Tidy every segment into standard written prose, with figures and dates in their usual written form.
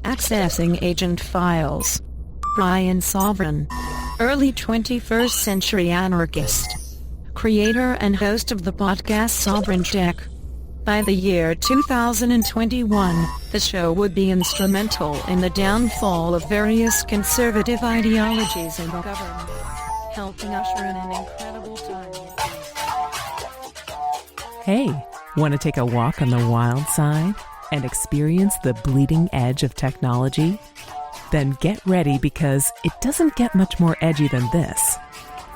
Accessing agent files. Brian Sovryn. Early 21st century anarchist. Creator and host of the podcast Sovryn Tech. By the year 2021, the show would be instrumental in the downfall of various conservative ideologies in the government, helping usher in an incredible time. Hey, want to take a walk on the wild side and experience the bleeding edge of technology? Then get ready, because it doesn't get much more edgy than this.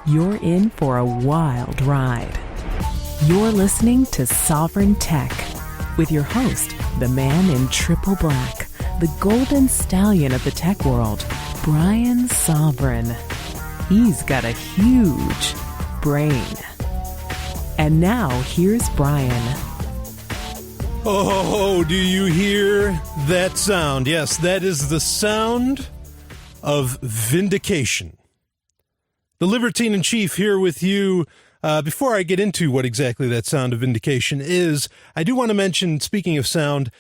You're in for a wild ride. You're listening to Sovryn Tech with your host, the man in triple black, the golden stallion of the tech world, Brian Sovryn. He's got a huge brain. And now here's Brian. Oh, do you hear that sound? Yes, that is the sound of vindication. The Libertine in Chief here with you. Before I get into what exactly that sound of vindication is, I do want to mention, speaking of sound,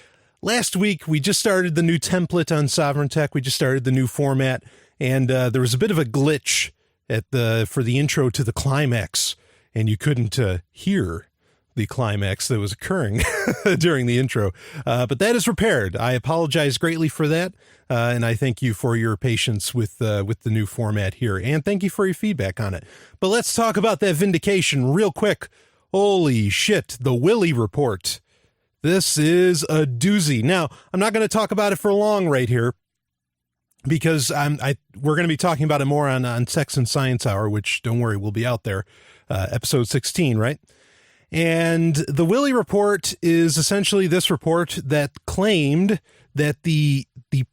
last week we just started the new template on Sovryn Tech. We just started the new format, and there was a bit of a glitch for the intro to the climax, and you couldn't hear the climax that was occurring during the intro. But that is repaired. I apologize greatly for that. And I thank you for your patience with the new format here. And thank you for your feedback on it. But let's talk about that vindication real quick. Holy shit, the Willie report. This is a doozy. Now, I'm not going to talk about it for long right here, because we're going to be talking about it more on Sex and Science Hour, which, don't worry, will be out there. Episode 16, right? And the Willie report is essentially this report that claimed that the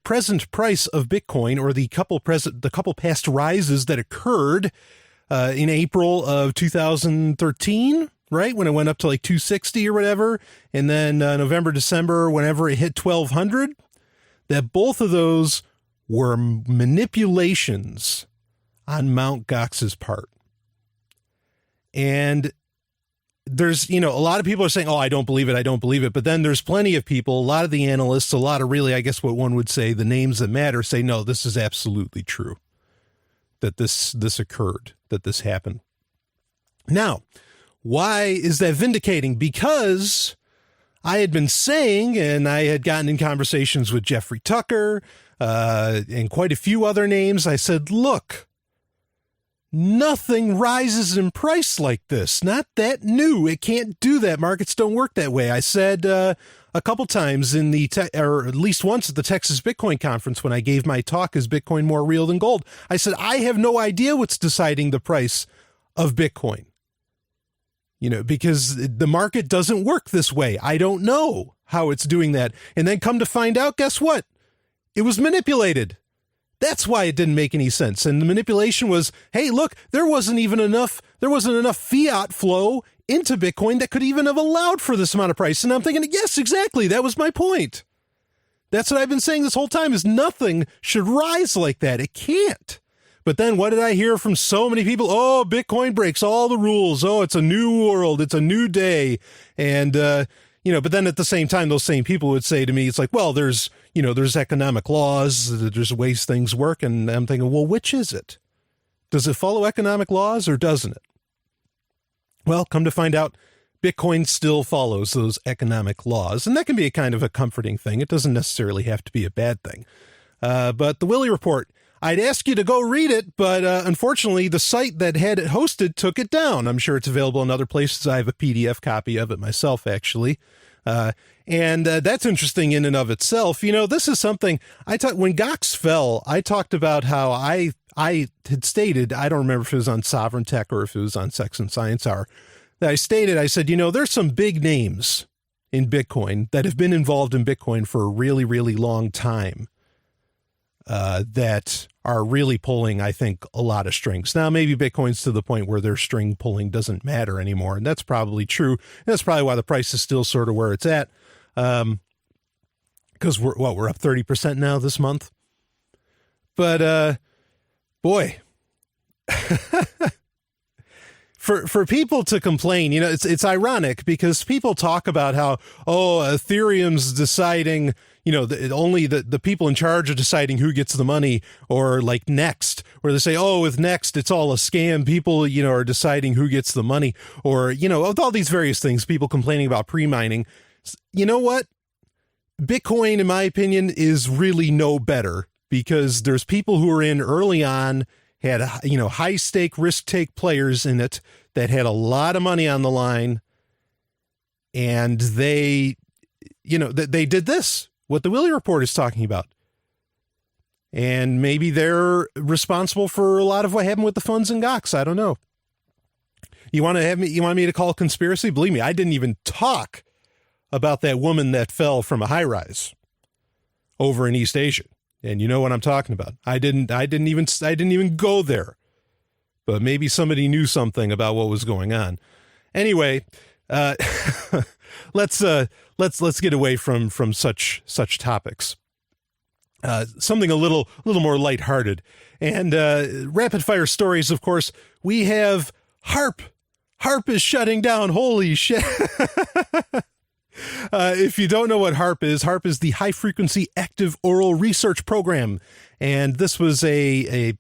present price of Bitcoin, or the couple past rises that occurred in April of 2013, right, when it went up to like 260 or whatever, and then November, December, whenever it hit 1200, that both of those were manipulations on Mt. Gox's part. And there's, a lot of people are saying, oh, I don't believe it. But then there's plenty of people, a lot of the analysts, a lot of really, I guess what one would say, the names that matter, say, no, this is absolutely true, that this occurred, that this happened. Now, why is that vindicating? Because I had been saying, and I had gotten in conversations with Jeffrey Tucker and quite a few other names, I said, look, nothing rises in price like this. Not that new. It can't do that. Markets don't work that way. I said a couple times or at least once at the Texas Bitcoin conference when I gave my talk, Is Bitcoin More Real Than Gold? I said, I have no idea what's deciding the price of Bitcoin. Because the market doesn't work this way. I don't know how it's doing that. And then come to find out, guess what? It was manipulated. That's why it didn't make any sense. And the manipulation was, hey, look, there wasn't enough fiat flow into Bitcoin that could even have allowed for this amount of price. And I'm thinking, yes, exactly. That was my point. That's what I've been saying this whole time, is nothing should rise like that. It can't. But then what did I hear from so many people? Oh, Bitcoin breaks all the rules. Oh, it's a new world. It's a new day. And, but then at the same time, those same people would say to me, it's like, well, there's economic laws, there's ways things work. And I'm thinking, well, which is it? Does it follow economic laws or doesn't it? Well, come to find out, Bitcoin still follows those economic laws. And that can be a kind of a comforting thing. It doesn't necessarily have to be a bad thing. But the Willie report, I'd ask you to go read it, but unfortunately, the site that had it hosted took it down. I'm sure it's available in other places. I have a PDF copy of it myself, actually. And that's interesting in and of itself. This is something when Gox fell, I talked about how I had stated, I don't remember if it was on Sovryn Tech or if it was on Sex and Science Hour, that I said, there's some big names in Bitcoin that have been involved in Bitcoin for a really, really long time. That are really pulling, I think, a lot of strings. Now, maybe Bitcoin's to the point where their string pulling doesn't matter anymore, and that's probably true. And that's probably why the price is still sort of where it's at, because we're up 30% now this month. But boy, for people to complain, it's ironic because people talk about how, Ethereum's deciding, only the people in charge are deciding who gets the money, or like Next, where they say, with Next, it's all a scam. People, are deciding who gets the money, or, with all these various things, people complaining about pre-mining. You know what? Bitcoin, in my opinion, is really no better because there's people who are in early on, had, high stake, risk take players in it that had a lot of money on the line. And they, they did this, what the Willie Report is talking about. And maybe they're responsible for a lot of what happened with the funds and Gox. I don't know. You want me to call conspiracy? Believe me, I didn't even talk about that woman that fell from a high rise over in East Asia. And you know what I'm talking about. I didn't even go there, but maybe somebody knew something about what was going on. Anyway, let's get away from such topics. Something a little more lighthearted and rapid fire stories. Of course, we have HARP. HARP is shutting down. Holy shit. If you don't know what HARP is the High Frequency Active Oral Research Program. And this was it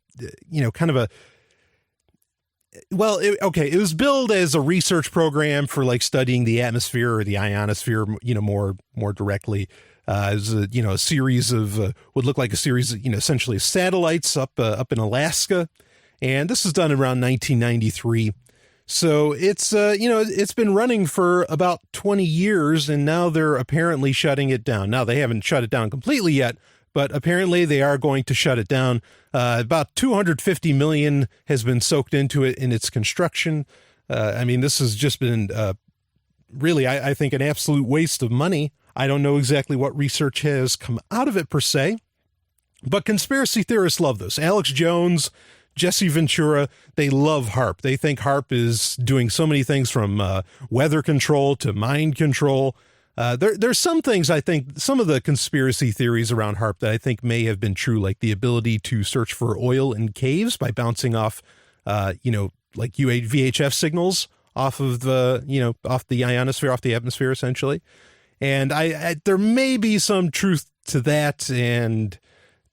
was billed as a research program for like studying the atmosphere or the ionosphere, more directly. It was a series of, would look like a series of, essentially satellites up in Alaska. And this was done around 1993. So it's, it's been running for about 20 years, and now they're apparently shutting it down. Now, they haven't shut it down completely yet, but apparently they are going to shut it down. About $250 million has been soaked into it in its construction. This has just been really, I think, an absolute waste of money. I don't know exactly what research has come out of it per se, but conspiracy theorists love this. Alex Jones, Jesse Ventura, they love HARP. They think HARP is doing so many things from weather control to mind control. There's some things, I think, some of the conspiracy theories around HARP that I think may have been true, like the ability to search for oil in caves by bouncing off, like VHF signals off of the, off the ionosphere, off the atmosphere, essentially. And I there may be some truth to that, and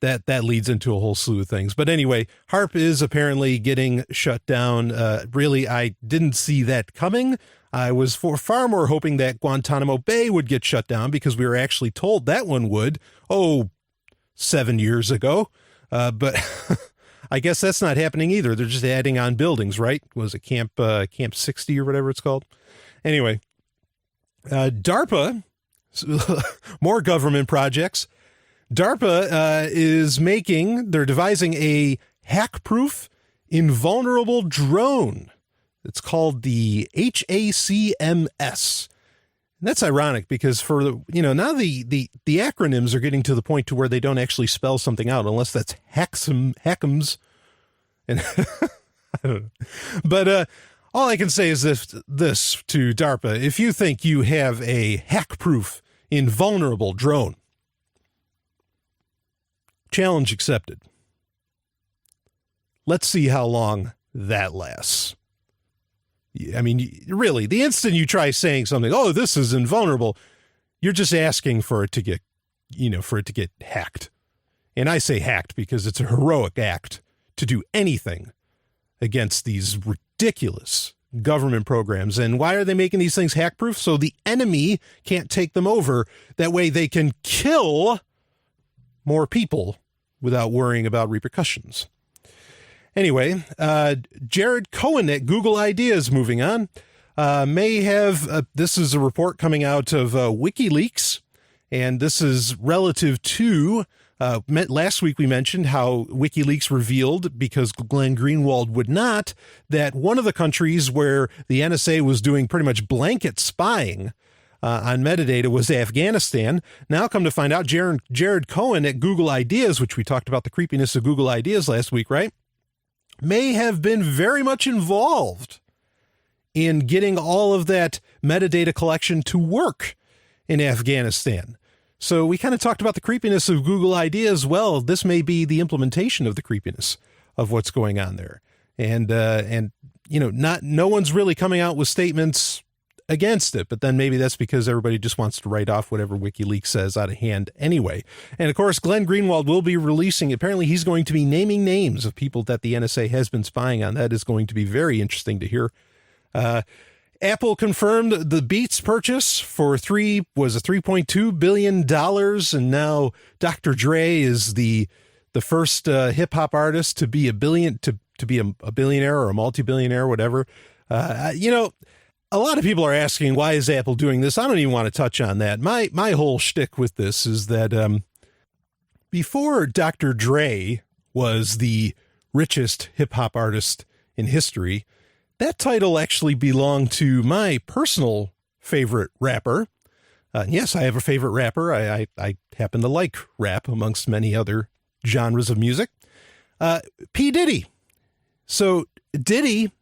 that leads into a whole slew of things. But anyway, HARP is apparently getting shut down. Really, I didn't see that coming. I was far more hoping that Guantanamo Bay would get shut down because we were actually told that one would, 7 years ago. But I guess that's not happening either. They're just adding on buildings, right? Was it Camp 60 or whatever it's called? Anyway, DARPA, more government projects. DARPA they're devising a hack-proof, invulnerable drone. It's called the HACMS. And that's ironic because now the acronyms are getting to the point to where they don't actually spell something out unless that's HACMS. And I don't know. But all I can say is this to DARPA: if you think you have a hack-proof, invulnerable drone, challenge accepted. Let's see how long that lasts. I mean, really, the instant you try saying something, this is invulnerable, you're just asking for it to get, hacked. And I say hacked because it's a heroic act to do anything against these ridiculous government programs. And why are they making these things hack-proof? So the enemy can't take them over. That way they can kill more people without worrying about repercussions. Anyway, Jared Cohen at Google Ideas, moving on, may have, this is a report coming out of WikiLeaks, and this is relative to, last week we mentioned how WikiLeaks revealed, because Glenn Greenwald would not, that one of the countries where the NSA was doing pretty much blanket spying on metadata was Afghanistan. Now come to find out, Jared Cohen at Google Ideas, which we talked about the creepiness of Google Ideas last week, right, may have been very much involved in getting all of that metadata collection to work in Afghanistan. So we kind of talked about the creepiness of Google Ideas. Well, this may be the implementation of the creepiness of what's going on there. and no one's really coming out with statements against it, but then maybe that's because everybody just wants to write off whatever WikiLeaks says out of hand anyway. And of course, Glenn Greenwald will be releasing, apparently he's going to be naming names of people that the NSA has been spying on. That is going to be very interesting to hear. Apple confirmed the Beats purchase for $3.2 billion. And now Dr. Dre is the first hip hop artist to be a billionaire or a multi-billionaire, whatever. A lot of people are asking, why is Apple doing this? I don't even want to touch on that. My whole shtick with this is that before Dr. Dre was the richest hip-hop artist in history, that title actually belonged to my personal favorite rapper. Yes, I have a favorite rapper. I happen to like rap amongst many other genres of music. P. Diddy. So Diddy,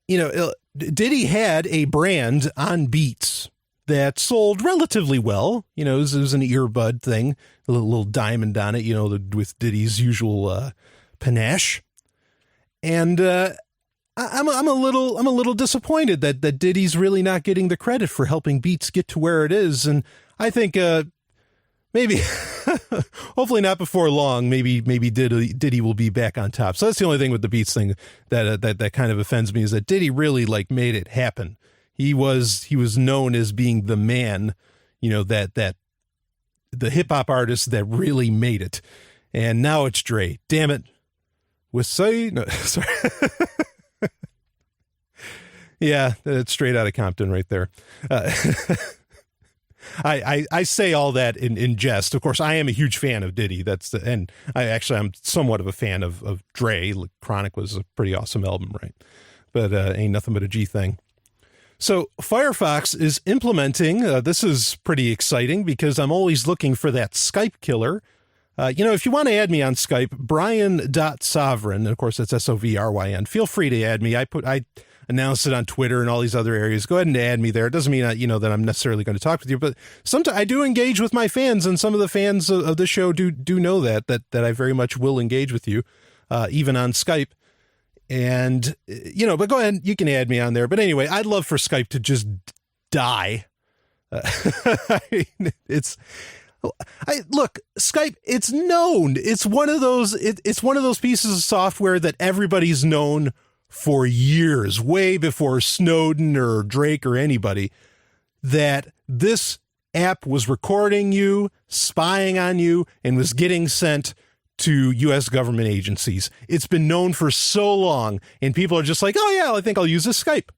Diddy had a brand on Beats that sold relatively well. It was an earbud thing, a little diamond on it, with Diddy's usual panache. And I'm a little disappointed that Diddy's really not getting the credit for helping Beats get to where it is. And I think maybe, hopefully not before long, maybe Diddy will be back on top. So that's the only thing with the Beats thing that kind of offends me, is that Diddy really made it happen. He was known as being the man, that the hip hop artist that really made it. And now it's Dre. Damn it. Sorry. Yeah, that's straight out of Compton right there. I say all that in jest. Of course, I am a huge fan of Diddy. I'm somewhat of a fan of Dre. Chronic was a pretty awesome album, right? But ain't nothing but a G thing. So Firefox is implementing, this is pretty exciting because I'm always looking for that Skype killer. If you want to add me on Skype, Brian.Sovryn, of course, that's Sovryn. Feel free to add me. I announced it on Twitter and all these other areas. Go ahead and add me there. It doesn't mean that I'm necessarily going to talk with you, but sometimes I do engage with my fans, and some of the fans of the show do know that I very much will engage with you, even on Skype. And, but go ahead, you can add me on there. But anyway, I'd love for Skype to just die. Look, Skype, it's known. It's one of those pieces of software that everybody's known for years, way before Snowden or Drake or anybody, that this app was recording you, spying on you, and was getting sent to U.S. government agencies. It's been known for so long, and people are just like, oh yeah, I think I'll use this Skype.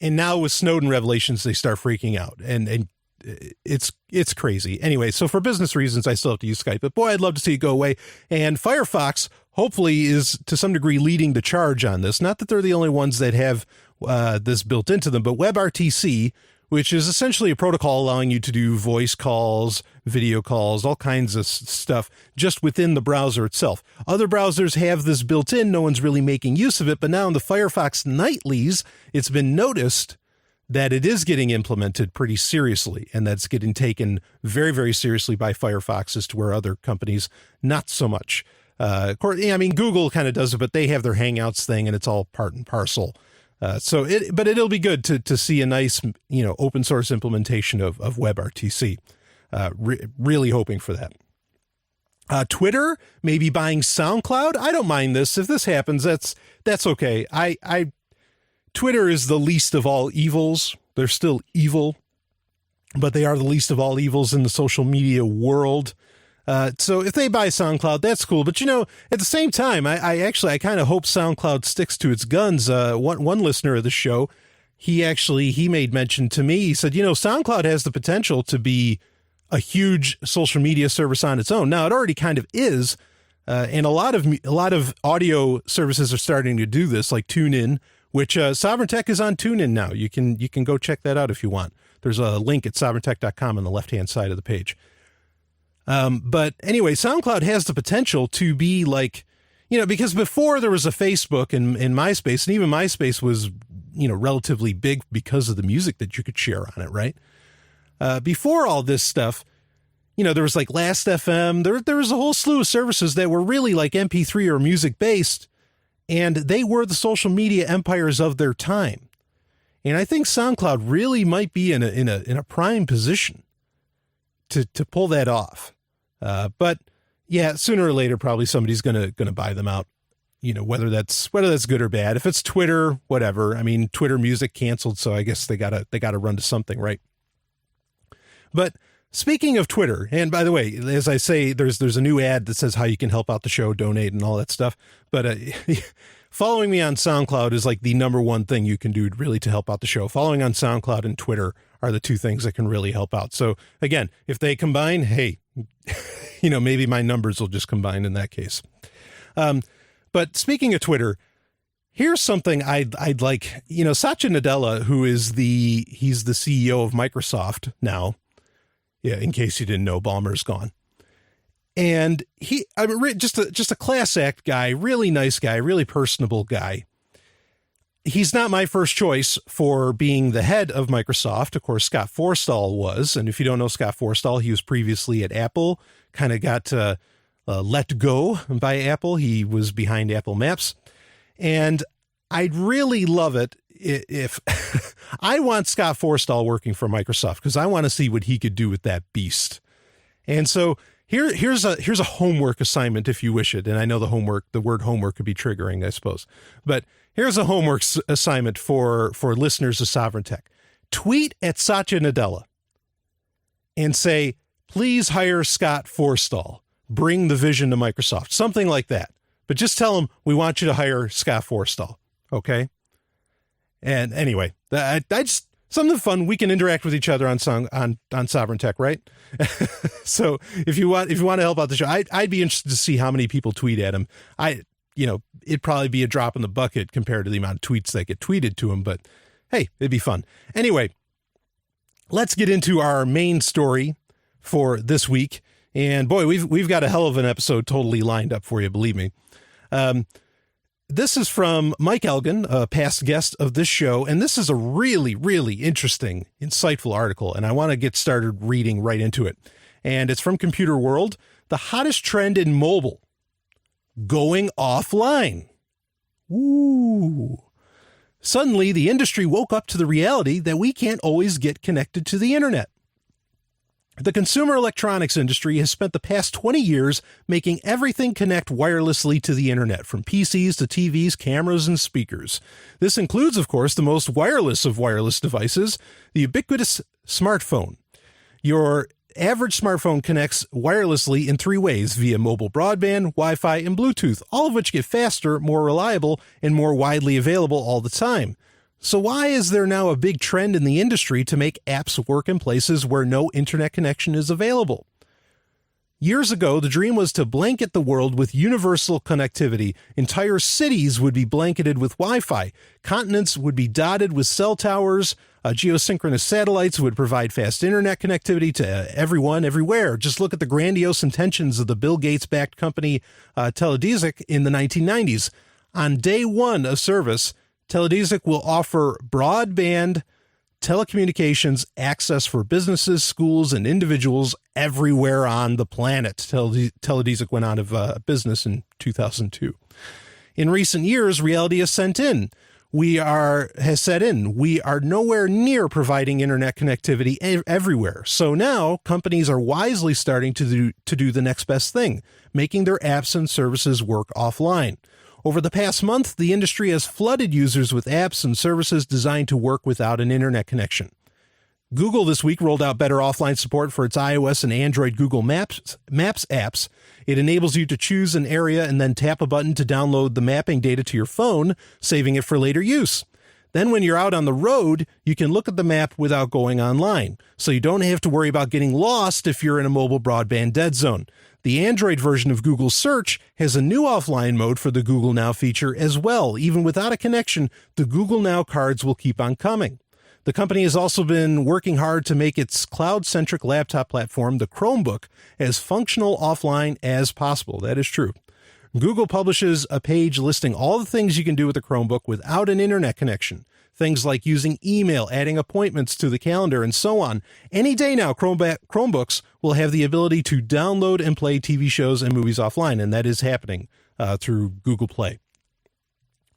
And now with Snowden revelations, they start freaking out, and it's crazy. Anyway, so for business reasons, I still have to use Skype, but boy, I'd love to see it go away. And Firefox hopefully is to some degree leading the charge on this. Not that they're the only ones that have this built into them, but WebRTC, which is essentially a protocol allowing you to do voice calls, video calls, all kinds of stuff just within the browser itself. Other browsers have this built in. No one's really making use of it, but now in the Firefox nightlies, it's been noticed that it is getting implemented pretty seriously, and that's getting taken very, very seriously by Firefox, as to where other companies not so much. Of course, Google kind of does it, but they have their Hangouts thing, and it's all part and parcel. But it'll be good to see a nice, open source implementation of WebRTC. Really hoping for that. Twitter, maybe buying SoundCloud. I don't mind this. If this happens, that's okay. Twitter is the least of all evils. They're still evil, but they are the least of all evils in the social media world. So if they buy SoundCloud, that's cool. But, at the same time, I kind of hope SoundCloud sticks to its guns. One listener of the show, he made mention to me. He said, SoundCloud has the potential to be a huge social media service on its own. Now, it already kind of is. And a lot of audio services are starting to do this, like TuneIn, which Sovryn Tech is on TuneIn now. You can go check that out if you want. There's a link at sovryntech.com on the left-hand side of the page. But anyway, SoundCloud has the potential to be like, because before there was a Facebook and MySpace, and even MySpace was, relatively big because of the music that you could share on it, right? Before all this stuff, there was like Last FM. There was a whole slew of services that were really like MP3 or music based, and they were the social media empires of their time. And I think SoundCloud really might be in a prime position to pull that off. But yeah, sooner or later, probably somebody's gonna buy them out. Whether that's good or bad. If it's Twitter, whatever. I mean, Twitter Music canceled, so I guess they gotta run to something, right? But speaking of Twitter, and by the way, as I say, there's a new ad that says how you can help out the show, donate, and all that stuff. But following me on SoundCloud is like the number one thing you can do really to help out the show. Following on SoundCloud and Twitter are the two things that can really help out. So again, if they combine, hey, maybe my numbers will just combine in that case. But speaking of Twitter, here's something I'd like, Satya Nadella, who is he's the CEO of Microsoft now. Yeah, in case you didn't know, Ballmer's gone. And just a class act guy, really nice guy, really personable guy. He's not my first choice for being the head of Microsoft. Of course, Scott Forstall was. And if you don't know Scott Forstall, he was previously at Apple, kind of got let go by Apple. He was behind Apple Maps. And I'd really love it if I want Scott Forstall working for Microsoft, because I want to see what he could do with that beast. And so here's a homework assignment if you wish it. And I know the word homework could be triggering, I suppose. But here's a homework assignment for listeners of Sovryn Tech. Tweet at Satya Nadella and say, please hire Scott Forstall. Bring the vision to Microsoft. Something like that. But just tell him we want you to hire Scott Forstall. Okay? And anyway, I just something fun. We can interact with each other on Sovryn Tech, right? So if you want to help out the show, I'd be interested to see how many people tweet at him. It'd probably be a drop in the bucket compared to the amount of tweets that get tweeted to him, but hey, it'd be fun. Anyway, let's get into our main story for this week. And boy, we've got a hell of an episode totally lined up for you, believe me. This is from Mike Elgin, a past guest of this show, and this is a really, really interesting, insightful article, and I want to get started reading right into it. And it's from Computer World, the hottest trend in mobile, going offline. Ooh. Suddenly, the industry woke up to the reality that we can't always get connected to the internet. The consumer electronics industry has spent the past 20 years making everything connect wirelessly to the internet, from PCs to TVs, cameras, and speakers. This includes, of course, the most wireless of wireless devices, the ubiquitous smartphone. Your average smartphone connects wirelessly in three ways: via mobile broadband, Wi-Fi, and Bluetooth, all of which get faster, more reliable, and more widely available all the time. So why is there now a big trend in the industry to make apps work in places where no internet connection is available? Years ago, the dream was to blanket the world with universal connectivity. Entire cities would be blanketed with Wi-Fi. Continents would be dotted with cell towers. Geosynchronous satellites would provide fast internet connectivity to everyone, everywhere. Just look at the grandiose intentions of the Bill Gates-backed company Teledesic in the 1990s. On day one of service, Teledesic will offer broadband telecommunications access for businesses, schools, and individuals everywhere on the planet. Teledesic went out of business in 2002. In recent years, reality has set in. We are nowhere near providing internet connectivity everywhere. So now companies are wisely starting to do the next best thing, making their apps and services work offline. Over the past month, the industry has flooded users with apps and services designed to work without an internet connection. Google this week rolled out better offline support for its iOS and Android Google Maps apps. It enables you to choose an area and then tap a button to download the mapping data to your phone, saving it for later use. Then when you're out on the road, you can look at the map without going online, so you don't have to worry about getting lost if you're in a mobile broadband dead zone. The Android version of Google Search has a new offline mode for the Google Now feature as well. Even without a connection, the Google Now cards will keep on coming. The company has also been working hard to make its cloud-centric laptop platform, the Chromebook, as functional offline as possible. That is true. Google publishes a page listing all the things you can do with the Chromebook without an internet connection. things like using email, adding appointments to the calendar, and so on. Any day now, Chromebooks will have the ability to download and play TV shows and movies offline, and that is happening through Google Play.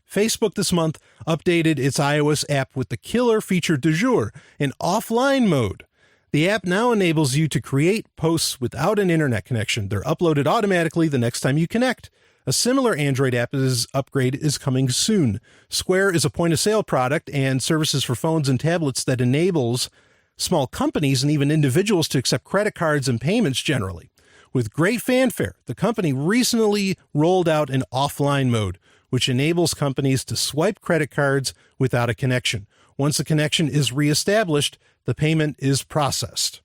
Facebook this month updated its iOS app with the killer feature du jour, in offline mode. The app now enables you to create posts without an internet connection. They're uploaded automatically the next time you connect. A similar Android upgrade is coming soon. Square is a point-of-sale product and services for phones and tablets that enables small companies and even individuals to accept credit cards and payments generally. With great fanfare, the company recently rolled out an offline mode, which enables companies to swipe credit cards without a connection. Once the connection is reestablished, the payment is processed.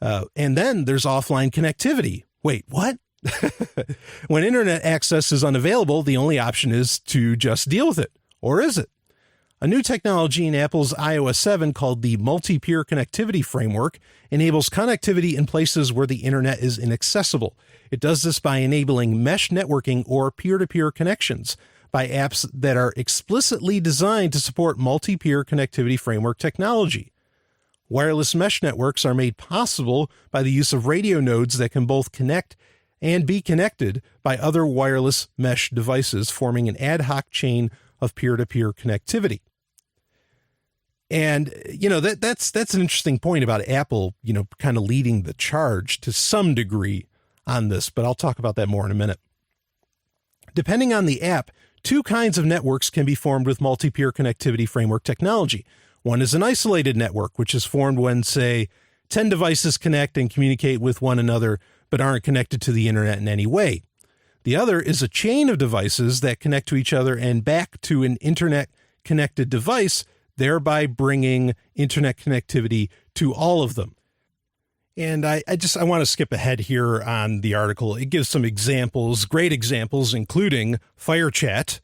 And then there's offline connectivity. Wait, what? When internet access is unavailable, the only option is to just deal with it. Or is it? A new technology in Apple's iOS 7 called the Multi-Peer Connectivity Framework enables connectivity in places where the internet is inaccessible. It does this by enabling mesh networking or peer-to-peer connections by apps that are explicitly designed to support multi-peer connectivity framework technology. Wireless mesh networks are made possible by the use of radio nodes that can both connect and be connected by other wireless mesh devices, forming an ad hoc chain of peer-to-peer connectivity. And, that's an interesting point about Apple, kind of leading the charge to some degree on this, but I'll talk about that more in a minute. Depending on the app, two kinds of networks can be formed with multi-peer connectivity framework technology. One is an isolated network, which is formed when, say, 10 devices connect and communicate with one another, but aren't connected to the internet in any way. The other is a chain of devices that connect to each other and back to an internet-connected device, thereby bringing internet connectivity to all of them. And I want to skip ahead here on the article. It gives some examples, great examples, including FireChat,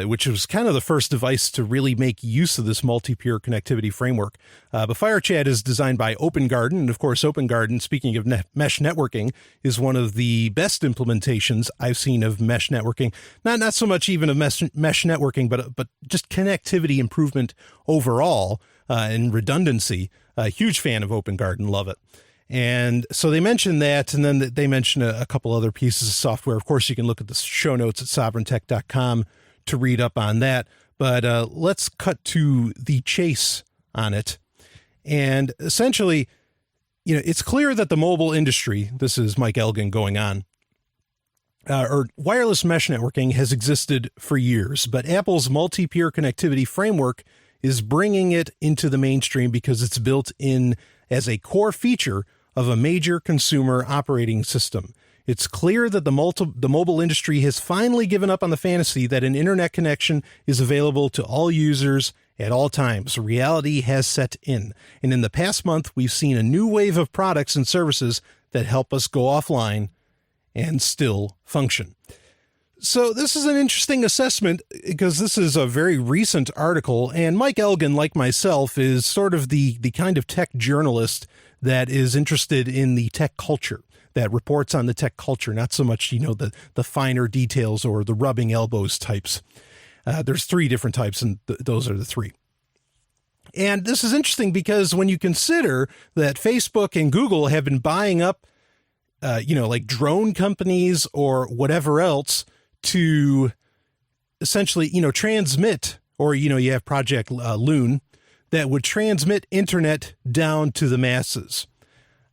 which was kind of the first device to really make use of this multi-peer connectivity framework. But FireChat is designed by OpenGarden. And of course, OpenGarden, speaking of mesh networking, is one of the best implementations I've seen of mesh networking. Not so much even of mesh networking, but just connectivity improvement overall and redundancy. A huge fan of OpenGarden, love it. And so they mentioned that, and then they mentioned a couple other pieces of software. Of course, you can look at the show notes at sovryntech.com to read up on that. But let's cut to the chase on it. And essentially, it's clear that the mobile industry, this is Mike Elgin going on, or wireless mesh networking has existed for years, but Apple's multi-peer connectivity framework is bringing it into the mainstream because it's built in as a core feature of a major consumer operating system. It's clear that the mobile industry has finally given up on the fantasy that an internet connection is available to all users at all times. Reality has set in. And in the past month, we've seen a new wave of products and services that help us go offline and still function. So this is an interesting assessment because this is a very recent article, and Mike Elgin, like myself, is sort of the kind of tech journalist that is interested in the tech culture, that reports on the tech culture, not so much, the finer details or the rubbing elbows types. There's three different types, and those are the three. And this is interesting because when you consider that Facebook and Google have been buying up, like drone companies or whatever else to essentially, transmit, or, you have Project Loon that would transmit internet down to the masses.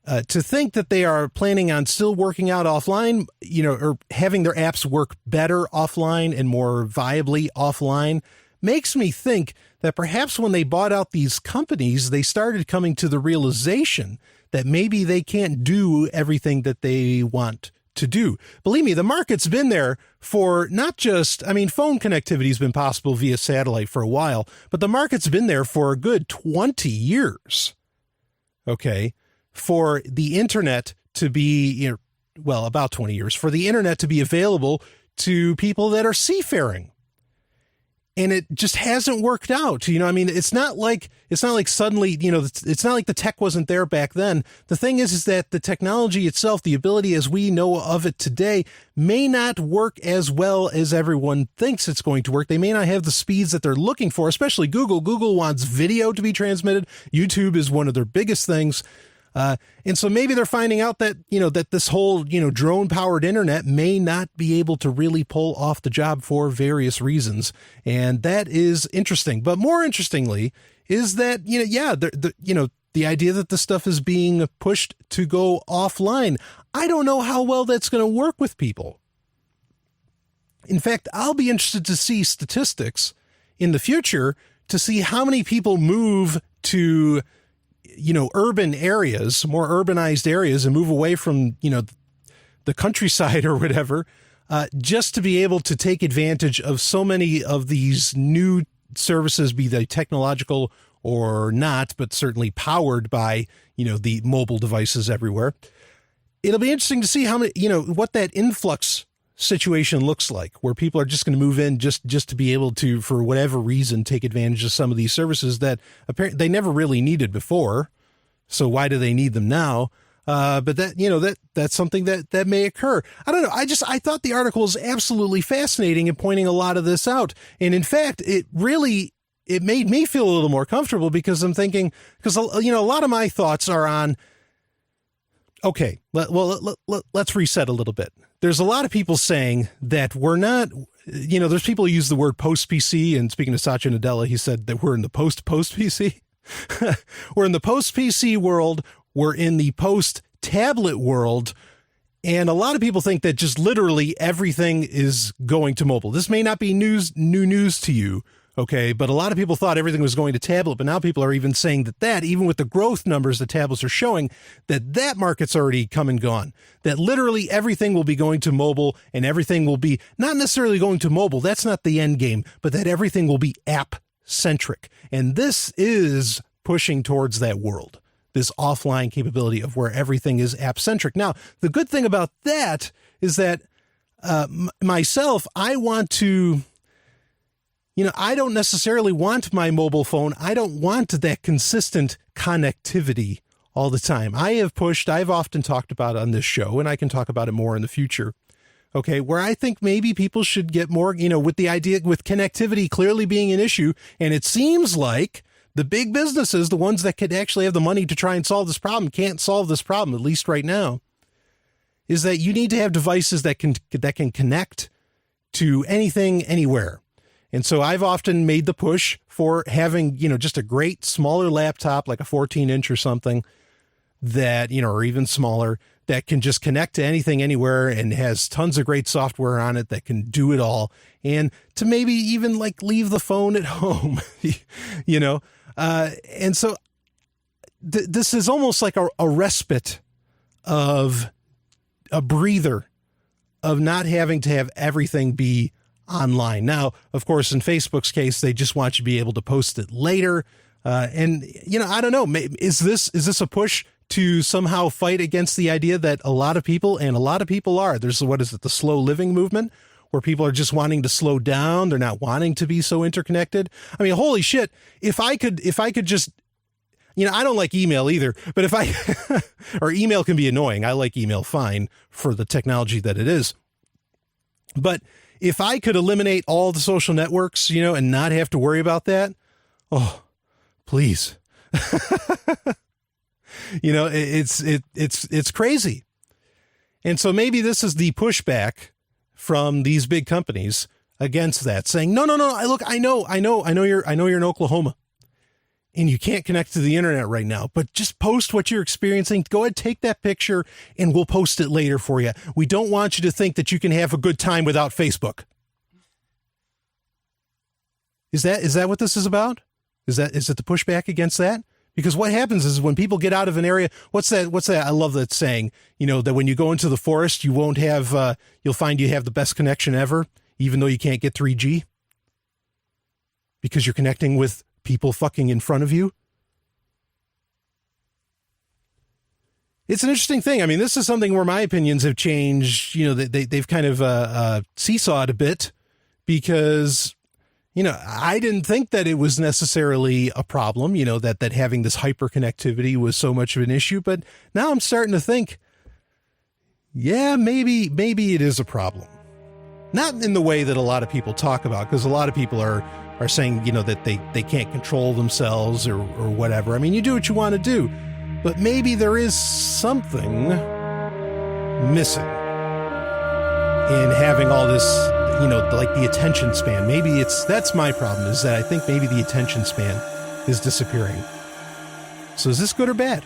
To think that they are planning on still working out offline, or having their apps work better offline and more viably offline, makes me think that perhaps when they bought out these companies, they started coming to the realization that maybe they can't do everything that they want to do. Believe me, the market's been there for not just, phone connectivity has been possible via satellite for a while, but the market's been there for a good 20 years. Okay. For the internet to be, about 20 years, for the internet to be available to people that are seafaring. And it just hasn't worked out. You know, I mean, it's not like suddenly, you know, it's not like the tech wasn't there back then. The thing is that the technology itself, the ability as we know of it today, may not work as well as everyone thinks it's going to work. They may not have the speeds that they're looking for, especially Google. Google wants video to be transmitted. YouTube is one of their biggest things. And so maybe they're finding out that, you know, that this whole, you know, drone powered internet may not be able to really pull off the job for various reasons. And that is interesting. But more interestingly is that, you know, yeah, the idea that the stuff is being pushed to go offline. I don't know how well that's going to work with people. In fact, I'll be interested to see statistics in the future to see how many people move to, you know, urban areas, more urbanized areas, and move away from, you know, the countryside or whatever, just to be able to take advantage of so many of these new services, be they technological or not, but certainly powered by, you know, the mobile devices everywhere. It'll be interesting to see how many, you know, what that influx situation looks like, where people are just going to move in just to be able to, for whatever reason, take advantage of some of these services that apparently they never really needed before. So why do they need them now? But that, you know, that's something that may occur. I don't know. I thought the article is absolutely fascinating in pointing a lot of this out. And in fact, it made me feel a little more comfortable, because I'm thinking, because, you know, a lot of my thoughts are on, okay, let's reset a little bit. There's a lot of people saying that we're not, you know, there's people who use the word post-PC, and speaking to Satya Nadella, he said that we're in the post-PC. We're in the post-PC world. We're in the post-tablet world. And a lot of people think that just literally everything is going to mobile. This may not be new news to you, okay, but a lot of people thought everything was going to tablet, but now people are even saying that even with the growth numbers that tablets are showing, that market's already come and gone, that literally everything will be going to mobile, and everything will be not necessarily going to mobile. That's not the end game, but that everything will be app centric. And this is pushing towards that world, this offline capability of where everything is app centric. Now, the good thing about that is that myself, I want to, you know, I don't necessarily want my mobile phone. I don't want that consistent connectivity all the time. I've often talked about it on this show, and I can talk about it more in the future. Okay, where I think maybe people should get more, you know, with the idea, with connectivity clearly being an issue. And it seems like the big businesses, the ones that could actually have the money to try and solve this problem, can't solve this problem, at least right now, is that you need to have devices that can connect to anything, anywhere. And so I've often made the push for having, you know, just a great smaller laptop, like a 14-inch or something that, you know, or even smaller, that can just connect to anything, anywhere, and has tons of great software on it that can do it all. And to maybe even like leave the phone at home, you know? And so this is almost like a respite of a breather of not having to have everything be online. Now, of course, in Facebook's case, they just want you to be able to post it later. And, you know, I don't know, is this a push to somehow fight against the idea that a lot of people are, there's, what is it, the slow living movement, where people are just wanting to slow down. They're not wanting to be so interconnected. I mean, holy shit. If I could just, you know, I don't like email either, but or email can be annoying. I like email fine for the technology that it is. But if I could eliminate all the social networks, you know, and not have to worry about that, oh, please. You know, it's crazy. And so maybe this is the pushback from these big companies against that, saying, no, look, I know you're in Oklahoma and you can't connect to the internet right now, but just post what you're experiencing. Go ahead, take that picture, and we'll post it later for you. We don't want you to think that you can have a good time without Facebook. Is that what this is about? Is it the pushback against that? Because what happens is when people get out of an area, what's that? I love that saying, you know, that when you go into the forest, you won't have, you'll find you have the best connection ever, even though you can't get 3G, because you're connecting with people fucking in front of you. It's an interesting thing. I mean, this is something where my opinions have changed. You know, they've kind of seesawed a bit, because I didn't think that it was necessarily a problem, that having this hyperconnectivity was so much of an issue. But now I'm starting to think, yeah, maybe it is a problem. Not in the way that a lot of people talk about, because a lot of people are saying, that they can't control themselves or whatever. I mean, you do what you want to do, but maybe there is something missing in having all this, like the attention span. Maybe that's my problem, is that I think maybe the attention span is disappearing. So is this good or bad?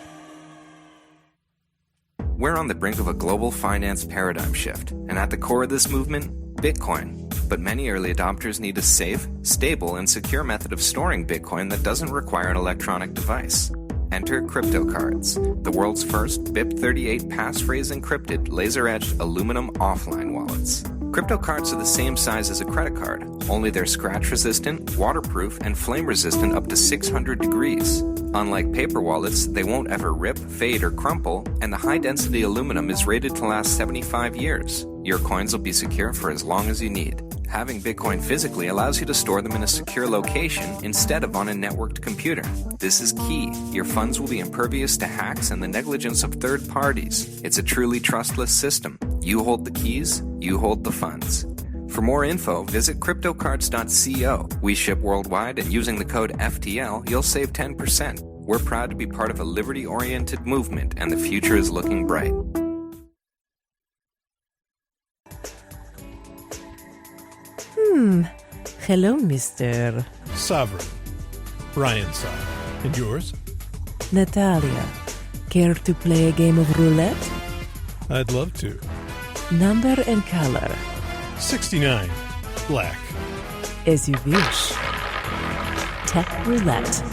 We're on the brink of a global finance paradigm shift, and at the core of this movement, Bitcoin. But many early adopters need a safe, stable, and secure method of storing Bitcoin that doesn't require an electronic device. Enter crypto cards, the world's first BIP38 passphrase encrypted, laser-edged aluminum offline wallets. Crypto cards are the same size as a credit card, only they're scratch-resistant, waterproof, and flame-resistant up to 600 degrees. Unlike paper wallets, they won't ever rip, fade, or crumple, and the high-density aluminum is rated to last 75 years. Your coins will be secure for as long as you need. Having Bitcoin physically allows you to store them in a secure location instead of on a networked computer. This is key. Your funds will be impervious to hacks and the negligence of third parties. It's a truly trustless system. You hold the keys, you hold the funds. For more info, visit cryptocards.co. We ship worldwide, and using the code FTL, you'll save 10%. We're proud to be part of a liberty-oriented movement, and the future is looking bright. Hello, Mr. Sovryn. Brian Sovryn. And yours? Natalia. Care to play a game of roulette? I'd love to. Number and color? 69. Black. As you wish. Tech Roulette.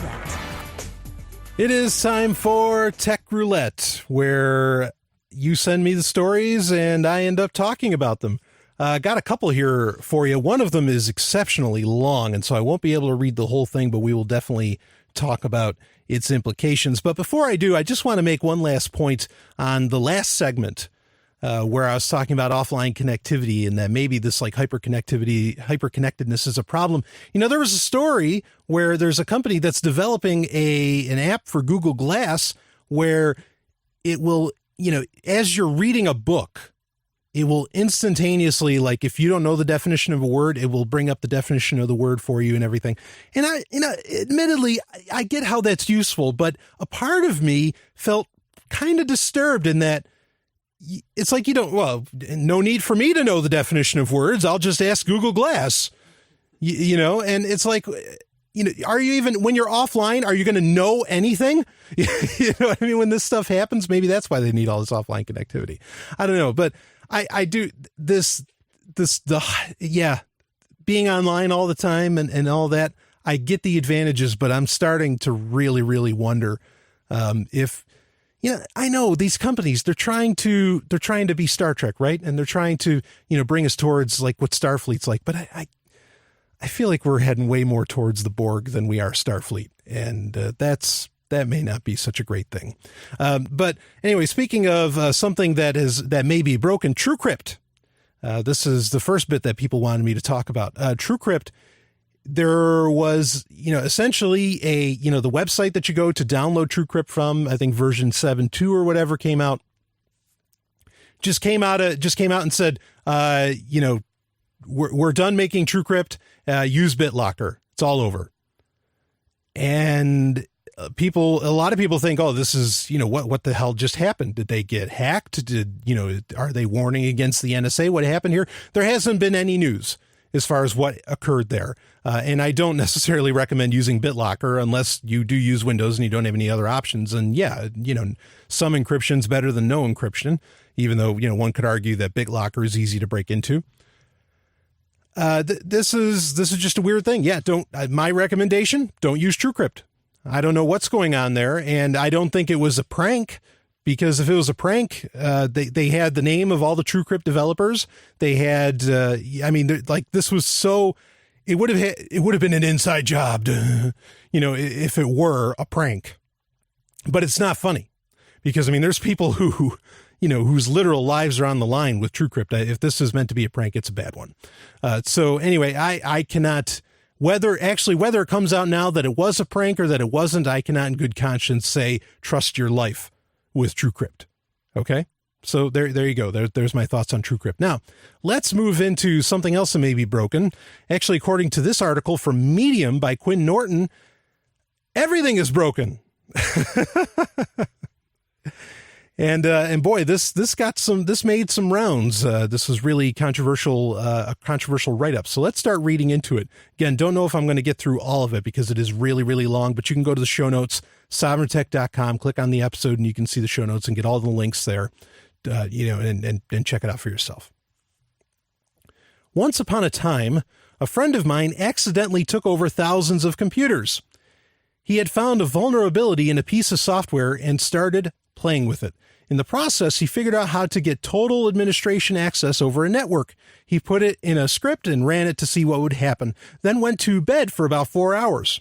It is time for Tech Roulette, where you send me the stories and I end up talking about them. Got a couple here for you. One of them is exceptionally long, and so I won't be able to read the whole thing, but we will definitely talk about its implications. But before I do, I just want to make one last point on the last segment, where I was talking about offline connectivity and that maybe this like hyperconnectedness is a problem. There was a story where there's a company that's developing an app for Google Glass where it will, as you're reading a book, it will instantaneously, like if you don't know the definition of a word, it will bring up the definition of the word for you and everything. And admittedly, I get how that's useful, but a part of me felt kind of disturbed in that it's like, no need for me to know the definition of words. I'll just ask Google Glass, and it's like, are you even, when you're offline, are you going to know anything? You know what I mean? When this stuff happens, maybe that's why they need all this offline connectivity. I don't know, but I do being online all the time and all that, I get the advantages, but I'm starting to really, really wonder, if, I know these companies, they're trying to be Star Trek, right? And they're trying to, bring us towards like what Starfleet's like, but I feel like we're heading way more towards the Borg than we are Starfleet. And, that may not be such a great thing. But anyway, speaking of something that may be broken, TrueCrypt. This is the first bit that people wanted me to talk about. TrueCrypt, there was, essentially the website that you go to download TrueCrypt from, I think version 7.2 or whatever came out, just came out and said, we're done making TrueCrypt, use BitLocker. It's all over. And a lot of people think, oh, this is, what the hell just happened? Did they get hacked? Are they warning against the NSA? What happened here? There hasn't been any news as far as what occurred there. And I don't necessarily recommend using BitLocker unless you do use Windows and you don't have any other options. And yeah, some encryption's better than no encryption, even though, one could argue that BitLocker is easy to break into. This is just a weird thing. Yeah. My recommendation, don't use TrueCrypt. I don't know what's going on there, and I don't think it was a prank, because if it was a prank, they had the name of all the TrueCrypt developers. They had, this was so, it would have been an inside job, if it were a prank. But it's not funny, because there's people who, whose literal lives are on the line with TrueCrypt. If this is meant to be a prank, it's a bad one. So anyway, I cannot Whether it comes out now that it was a prank or that it wasn't, I cannot in good conscience say trust your life with TrueCrypt. Okay? So there you go. There's my thoughts on TrueCrypt. Now, let's move into something else that may be broken. Actually, according to this article from Medium by Quinn Norton, everything is broken. And boy, this made some rounds. This was really controversial, a controversial write-up. So let's start reading into it. Again, don't know if I'm going to get through all of it because it is really, really long, but you can go to the show notes, sovryntech.com, click on the episode, and you can see the show notes and get all the links there, and check it out for yourself. Once upon a time, a friend of mine accidentally took over thousands of computers. He had found a vulnerability in a piece of software and started playing with it. In the process, he figured out how to get total administration access over a network. He put it in a script and ran it to see what would happen, then went to bed for about 4 hours.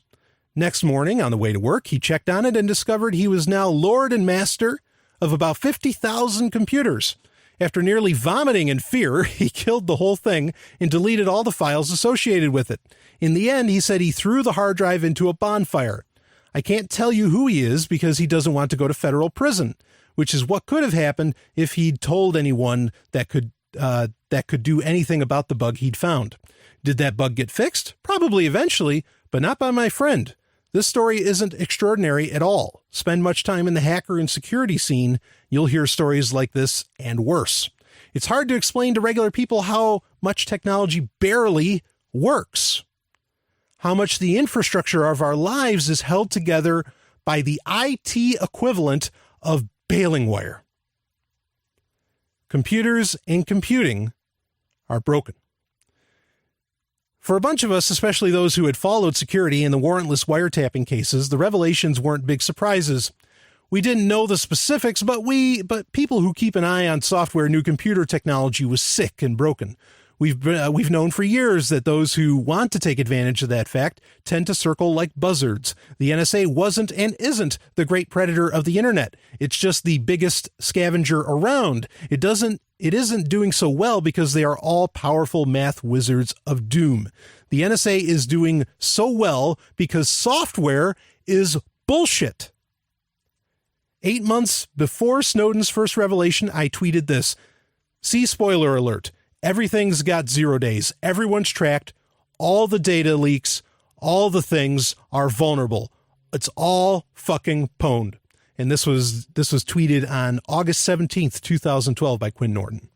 Next morning, on the way to work, he checked on it and discovered he was now lord and master of about 50,000 computers. After nearly vomiting in fear, he killed the whole thing and deleted all the files associated with it. In the end, he said he threw the hard drive into a bonfire. I can't tell you who he is because he doesn't want to go to federal prison, which is what could have happened if he'd told anyone that could do anything about the bug he'd found. Did that bug get fixed? Probably eventually, but not by my friend. This story isn't extraordinary at all. Spend much time in the hacker and security scene, you'll hear stories like this and worse. It's hard to explain to regular people how much technology barely works. How much the infrastructure of our lives is held together by the IT equivalent of baling wire. Computers and computing are broken. For a bunch of us, especially those who had followed security and the warrantless wiretapping cases, the revelations weren't big surprises. We didn't know the specifics, but people who keep an eye on software knew computer technology was sick and broken. We've known for years that those who want to take advantage of that fact tend to circle like buzzards. The NSA wasn't and isn't the great predator of the internet. It's just the biggest scavenger around. It isn't doing so well because they are all powerful math wizards of doom. The NSA is doing so well because software is bullshit. 8 months before Snowden's first revelation, I tweeted this. See spoiler alert. Everything's got 0 days. Everyone's tracked. All the data leaks. All the things are vulnerable. It's all fucking pwned. And this was tweeted on August 17th, 2012 by Quinn Norton.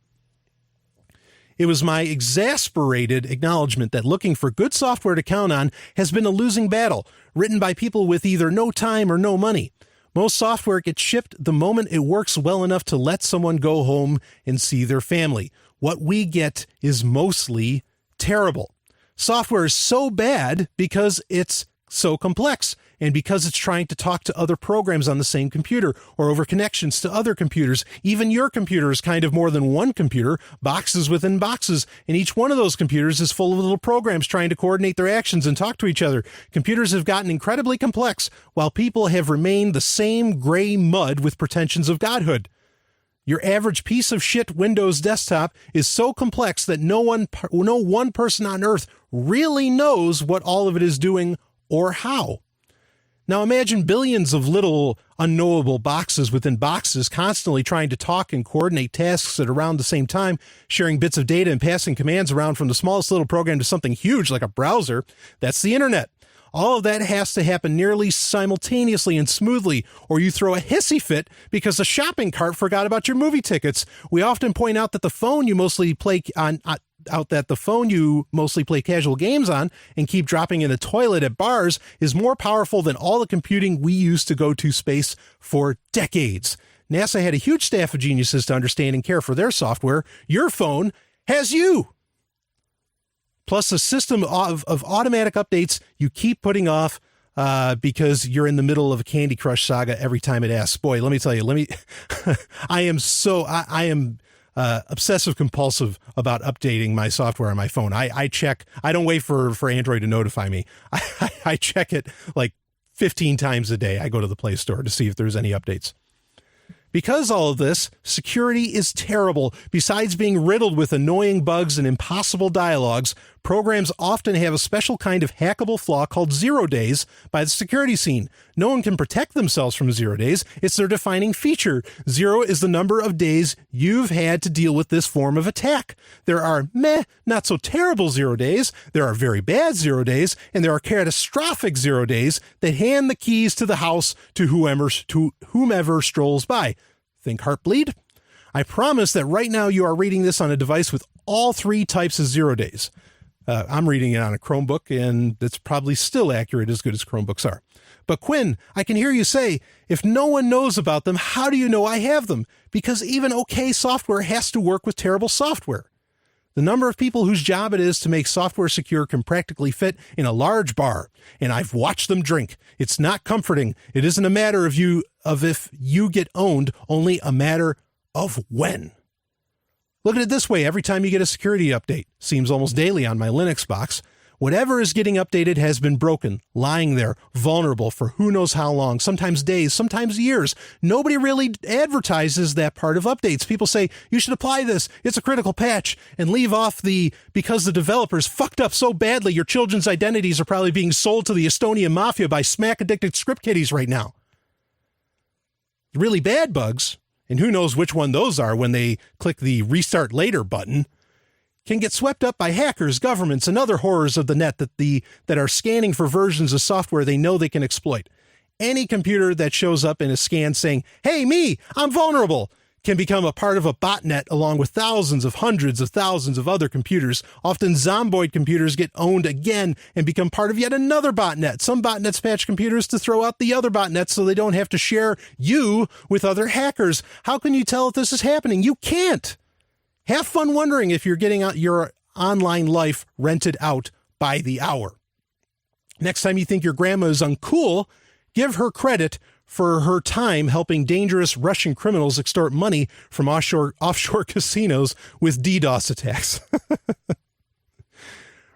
It was my exasperated acknowledgement that looking for good software to count on has been a losing battle, written by people with either no time or no money. Most software gets shipped the moment it works well enough to let someone go home and see their family. What we get is mostly terrible. Software is so bad because it's so complex and because it's trying to talk to other programs on the same computer or over connections to other computers. Even your computer is kind of more than one computer, boxes within boxes, and each one of those computers is full of little programs trying to coordinate their actions and talk to each other. Computers have gotten incredibly complex while people have remained the same gray mud with pretensions of godhood. Your average piece of shit Windows desktop is so complex that no one person on earth really knows what all of it is doing or how. Now imagine billions of little unknowable boxes within boxes constantly trying to talk and coordinate tasks at around the same time, sharing bits of data and passing commands around from the smallest little program to something huge like a browser. That's the internet. All of that has to happen nearly simultaneously and smoothly, or you throw a hissy fit because the shopping cart forgot about your movie tickets. We often point out that the phone you mostly play casual games on and keep dropping in the toilet at bars is more powerful than all the computing we used to go to space for decades. NASA had a huge staff of geniuses to understand and care for their software. Your phone has you. Plus a system of automatic updates you keep putting off because you're in the middle of a Candy Crush saga every time it asks. Boy, let me tell you, I am obsessive compulsive about updating my software on my phone. I check, I don't wait for Android to notify me. I check it like 15 times a day. I go to the Play Store to see if there's any updates. Because all of this, security is terrible. Besides being riddled with annoying bugs and impossible dialogues, programs often have a special kind of hackable flaw called 0 days by the security scene. No one can protect themselves from 0 days. It's their defining feature. 0 is the number of days you've had to deal with this form of attack. There are not so terrible 0 days, there are very bad 0 days, and there are catastrophic 0 days that hand the keys to the house to whomever strolls by. Think Heartbleed? I promise that right now you are reading this on a device with all 3 types of 0 days. I'm reading it on a Chromebook, and it's probably still accurate, as good as Chromebooks are. But Quinn, I can hear you say, if no one knows about them, how do you know I have them? Because even okay software has to work with terrible software. The number of people whose job it is to make software secure can practically fit in a large bar, and I've watched them drink. It's not comforting. It isn't a matter of if you get owned, only a matter of when. Look at it this way. Every time you get a security update, seems almost daily on my Linux box, whatever is getting updated has been broken, lying there, vulnerable for who knows how long, sometimes days, sometimes years. Nobody really advertises that part of updates. People say, you should apply this, it's a critical patch, and leave off because the developers fucked up so badly your children's identities are probably being sold to the Estonian mafia by smack-addicted script kiddies right now. Really bad bugs, and who knows which one those are when they click the restart later button, can get swept up by hackers, governments, and other horrors of the net that are scanning for versions of software they know they can exploit. Any computer that shows up in a scan saying, hey, me, I'm vulnerable, can become a part of a botnet along with hundreds of thousands of other computers. Often zomboid computers get owned again and become part of yet another botnet. Some botnets patch computers to throw out the other botnets so they don't have to share you with other hackers. How can you tell if this is happening? You can't. Have fun wondering if you're getting your online life rented out by the hour. Next time you think your grandma is uncool, give her credit for her time helping dangerous Russian criminals extort money from offshore casinos with DDoS attacks.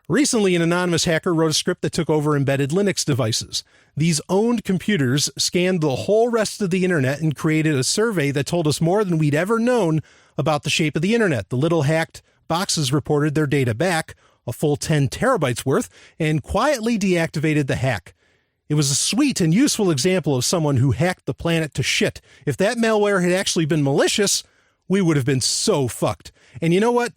Recently, an anonymous hacker wrote a script that took over embedded Linux devices. These owned computers scanned the whole rest of the internet and created a survey that told us more than we'd ever known about the shape of the internet. The little hacked boxes reported their data back, a full 10 terabytes worth, and quietly deactivated the hack. It was a sweet and useful example of someone who hacked the planet to shit. If that malware had actually been malicious, we would have been so fucked. And you know what?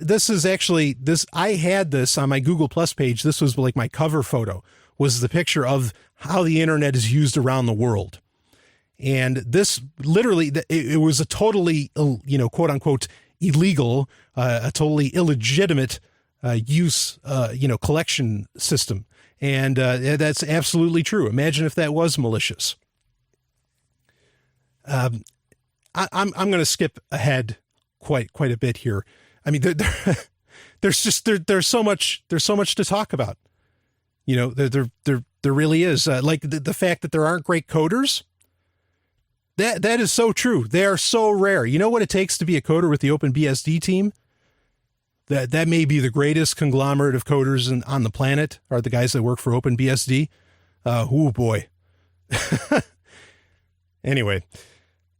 I had this on my Google Plus page. This was like my cover photo, was the picture of how the internet is used around the world. And this literally, it was a totally, quote unquote, illegal, a totally illegitimate use, collection system. And that's absolutely true. Imagine if that was malicious. I'm going to skip ahead quite a bit here. I mean, there's so much to talk about. You know, there really is. Like the fact that there aren't great coders. That is so true. They are so rare. You know what it takes to be a coder with the OpenBSD team? That may be the greatest conglomerate of coders on the planet are the guys that work for OpenBSD. Oh boy. Anyway,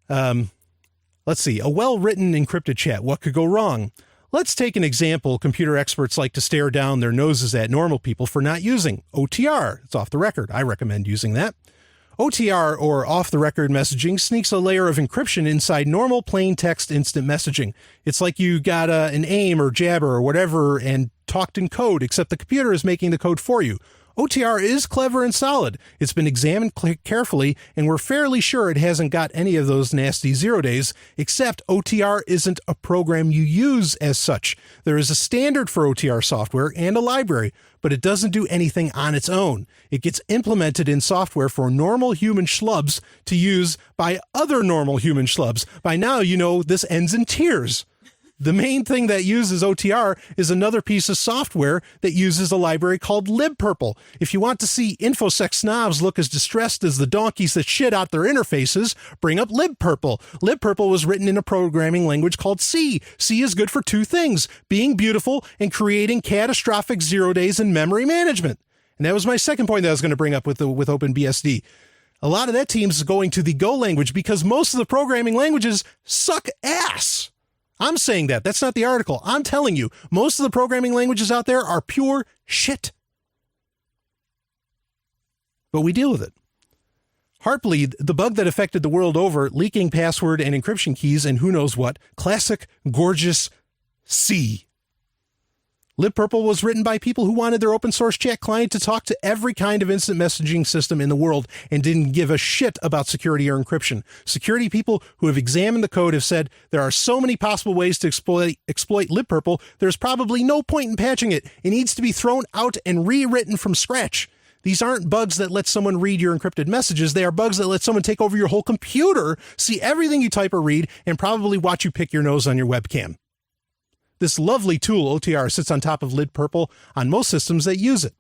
let's see. A well-written encrypted chat. What could go wrong? Let's take an example computer experts like to stare down their noses at normal people for not using. OTR. It's off the record. I recommend using that. OTR, or off-the-record messaging, sneaks a layer of encryption inside normal plain text instant messaging. It's like you got an AIM or Jabber or whatever and talked in code, except the computer is making the code for you. OTR is clever and solid. It's been examined carefully, and we're fairly sure it hasn't got any of those nasty 0 days, except OTR isn't a program you use as such. There is a standard for OTR software and a library, but it doesn't do anything on its own. It gets implemented in software for normal human schlubs to use by other normal human schlubs. By now, you know this ends in tears. The main thing that uses OTR is another piece of software that uses a library called libpurple. If you want to see InfoSec snobs look as distressed as the donkeys that shit out their interfaces, bring up libpurple. Libpurple was written in a programming language called C. C is good for two things, being beautiful and creating catastrophic 0 days in memory management. And that was my second point that I was going to bring up with OpenBSD. A lot of that team's going to the Go language because most of the programming languages suck ass. I'm saying that. That's not the article. I'm telling you, most of the programming languages out there are pure shit. But we deal with it. Heartbleed, the bug that affected the world over, leaking password and encryption keys and who knows what. Classic, gorgeous C. libpurple was written by people who wanted their open source chat client to talk to every kind of instant messaging system in the world and didn't give a shit about security or encryption. Security people who have examined the code have said there are so many possible ways to exploit libpurple, there's probably no point in patching it. It needs to be thrown out and rewritten from scratch. These aren't bugs that let someone read your encrypted messages. They are bugs that let someone take over your whole computer, see everything you type or read, and probably watch you pick your nose on your webcam. This lovely tool, OTR, sits on top of libpurple on most systems that use it.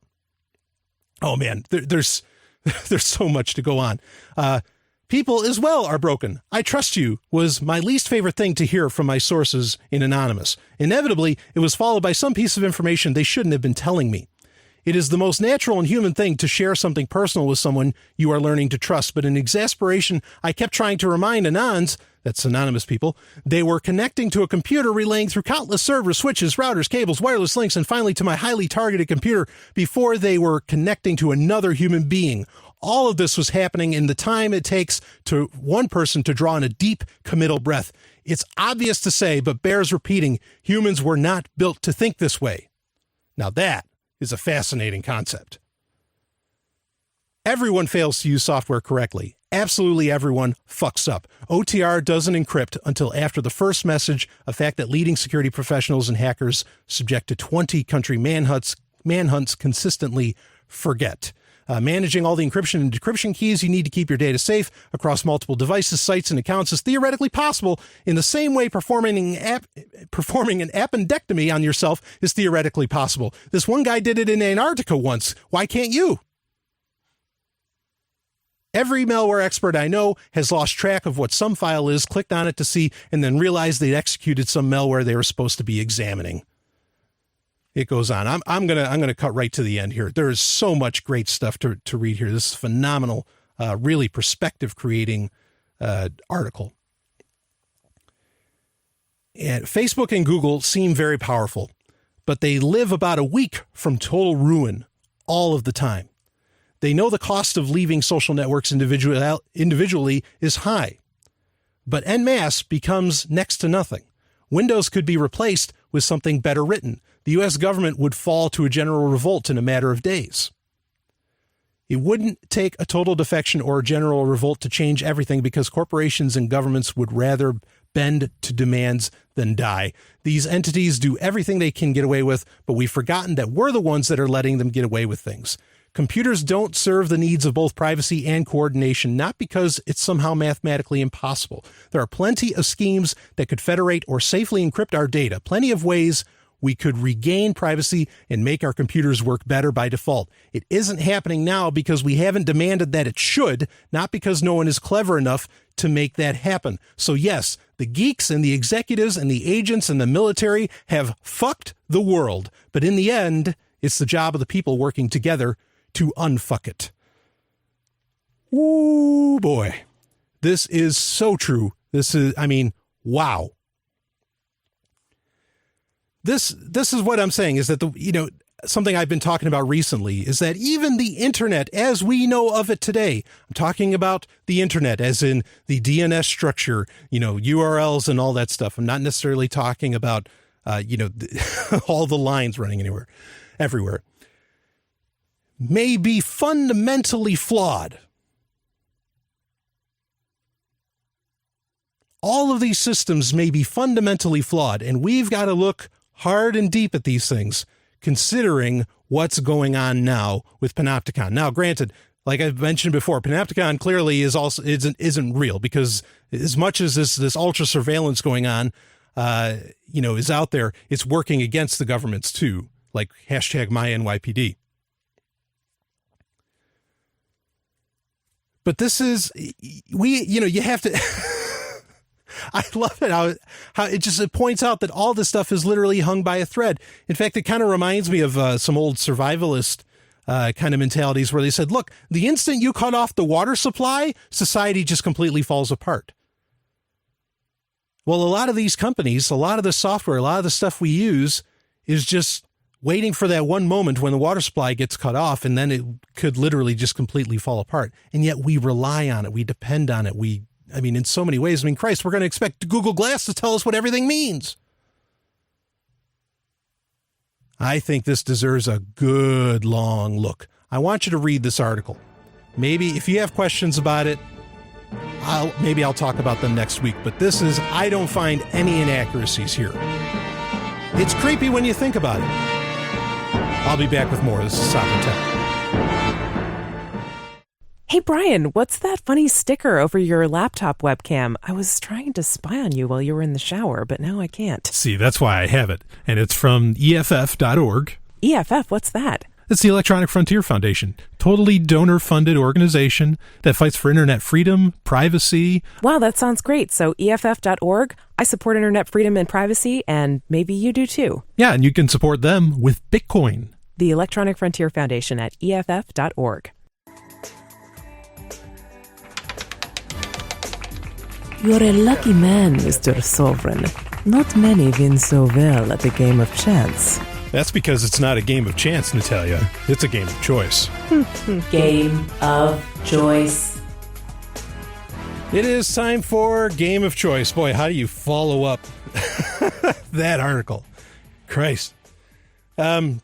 Oh man, there's so much to go on. People as well are broken. I trust you was my least favorite thing to hear from my sources in Anonymous. Inevitably, it was followed by some piece of information they shouldn't have been telling me. It is the most natural and human thing to share something personal with someone you are learning to trust, but in exasperation, I kept trying to remind Anons, that's anonymous people, they were connecting to a computer relaying through countless servers, switches, routers, cables, wireless links, and finally to my highly targeted computer before they were connecting to another human being. All of this was happening in the time it takes to one person to draw in a deep committal breath. It's obvious to say, but bears repeating, humans were not built to think this way. Now that is a fascinating concept. Everyone fails to use software correctly. Absolutely everyone fucks up. OTR doesn't encrypt until after the first message, a fact that leading security professionals and hackers subject to 20-country manhunts consistently forget. Managing all the encryption and decryption keys you need to keep your data safe across multiple devices, sites, and accounts is theoretically possible in the same way performing an appendectomy on yourself is theoretically possible. This one guy did it in Antarctica once. Why can't you? Every malware expert I know has lost track of what some file is, clicked on it to see, and then realized they'd executed some malware they were supposed to be examining. It goes on. I'm gonna cut right to the end here. There is so much great stuff to read here. This is phenomenal, really perspective creating article. And Facebook and Google seem very powerful, but they live about a week from total ruin all of the time. They know the cost of leaving social networks individually is high, but en masse becomes next to nothing. Windows could be replaced with something better written. The U.S. government would fall to a general revolt in a matter of days. It wouldn't take a total defection or a general revolt to change everything because corporations and governments would rather bend to demands than die. These entities do everything they can get away with, but we've forgotten that we're the ones that are letting them get away with things. Computers don't serve the needs of both privacy and coordination, not because it's somehow mathematically impossible. There are plenty of schemes that could federate or safely encrypt our data, plenty of ways we could regain privacy and make our computers work better by default. It isn't happening now because we haven't demanded that it should, not because no one is clever enough to make that happen. So yes, the geeks and the executives and the agents and the military have fucked the world. But in the end, it's the job of the people working together to unfuck it. Ooh, boy. This is so true. Wow. This is what I'm saying is that something I've been talking about recently is that even the internet as we know of it today, I'm talking about the internet as in the DNS structure, URLs and all that stuff. I'm not necessarily talking about, all the lines running everywhere, may be fundamentally flawed. All of these systems may be fundamentally flawed, and we've got to look hard and deep at these things, considering what's going on now with Panopticon. Now, granted, like I've mentioned before, Panopticon clearly isn't real because as much as this ultra surveillance going on, is out there, it's working against the governments too, like #MyNYPD. But this is, you have to, I love it how it points out that all this stuff is literally hung by a thread. In fact, it kind of reminds me of some old survivalist kind of mentalities where they said, look, the instant you cut off the water supply, society just completely falls apart. Well, a lot of these companies, a lot of the software, a lot of the stuff we use is just waiting for that one moment when the water supply gets cut off, and then it could literally just completely fall apart. And yet we rely on it. We depend on it. In so many ways, Christ, we're going to expect Google Glass to tell us what everything means. I think this deserves a good long look. I want you to read this article. Maybe if you have questions about it, I'll talk about them next week. But I don't find any inaccuracies here. It's creepy when you think about it. I'll be back with more. This is Sovryn Tech. Hey, Brian, what's that funny sticker over your laptop webcam? I was trying to spy on you while you were in the shower, but now I can't. See, that's why I have it. And it's from EFF.org. EFF, what's that? It's the Electronic Frontier Foundation, totally donor-funded organization that fights for internet freedom, privacy. Wow, that sounds great. So EFF.org, I support internet freedom and privacy, and maybe you do too. Yeah, and you can support them with Bitcoin. The Electronic Frontier Foundation at EFF.org. You're a lucky man, Mr. Sovryn. Not many win so well at the game of chance. That's because it's not a game of chance, Natalia. It's a game of choice. Game of choice. It is time for Game of Choice. Boy, how do you follow up that article? Christ. Yeah,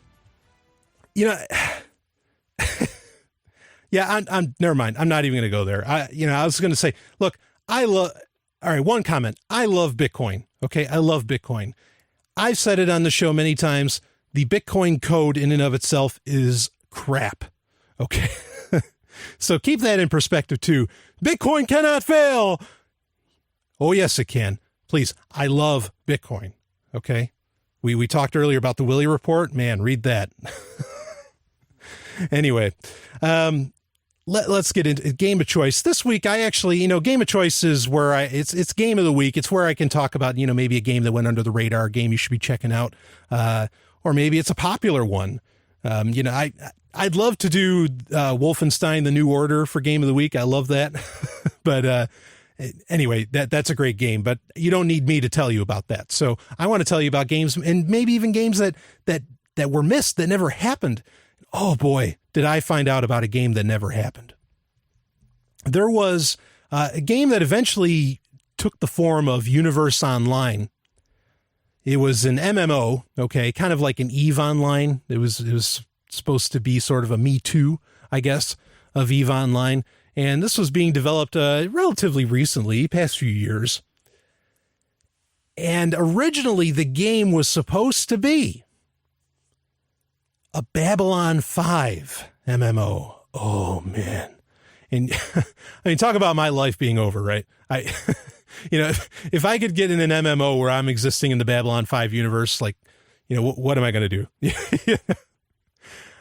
I'm never mind. I'm not even going to go there. I was going to say, look, all right, one comment. I love Bitcoin. Okay. I love Bitcoin. I've said it on the show many times. The Bitcoin code in and of itself is crap. Okay. So keep that in perspective too. Bitcoin cannot fail. Oh, yes, it can. Please. I love Bitcoin. Okay. We talked earlier about the Willie report. Man, read that. Anyway, let's get into Game of Choice. This week, I actually, Game of Choice is where it's Game of the Week. It's where I can talk about, maybe a game that went under the radar, a game you should be checking out. Or maybe it's a popular one. I'd love to do Wolfenstein: The New Order for Game of the Week. I love that. But anyway, that's a great game. But you don't need me to tell you about that. So I want to tell you about games, and maybe even games that were missed, that never happened. Oh boy, did I find out about a game that never happened. There was a game that eventually took the form of Universe Online. It was an MMO, okay, kind of like an EVE Online. It was supposed to be sort of a Me Too, I guess, of EVE Online. And this was being developed relatively recently, past few years. And originally the game was supposed to be a Babylon 5 MMO. Oh, man. And talk about my life being over, right? If I could get in an MMO where I'm existing in the Babylon 5 universe, what am I going to do?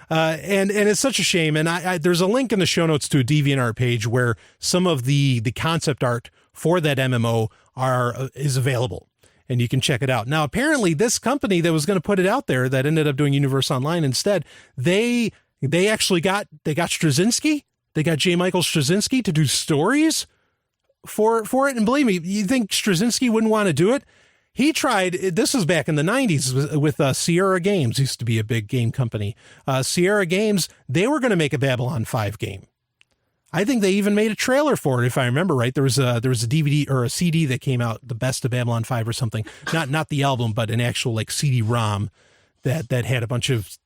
And it's such a shame. And there's a link in the show notes to a DeviantArt page where some of the concept art for that MMO is available, and you can check it out. Now, apparently this company that was going to put it out there that ended up doing Universe Online instead, they actually got Straczynski. They got J. Michael Straczynski to do stories for it. And believe me, you think Straczynski wouldn't want to do it? He tried. This was back in the 90s with Sierra Games, used to be a big game company. Sierra Games, they were going to make a Babylon 5 game. I think they even made a trailer for it, if I remember right. There was a DVD or a CD that came out, The Best of Babylon 5 or something. Not the album, but an actual CD-ROM that had a bunch of,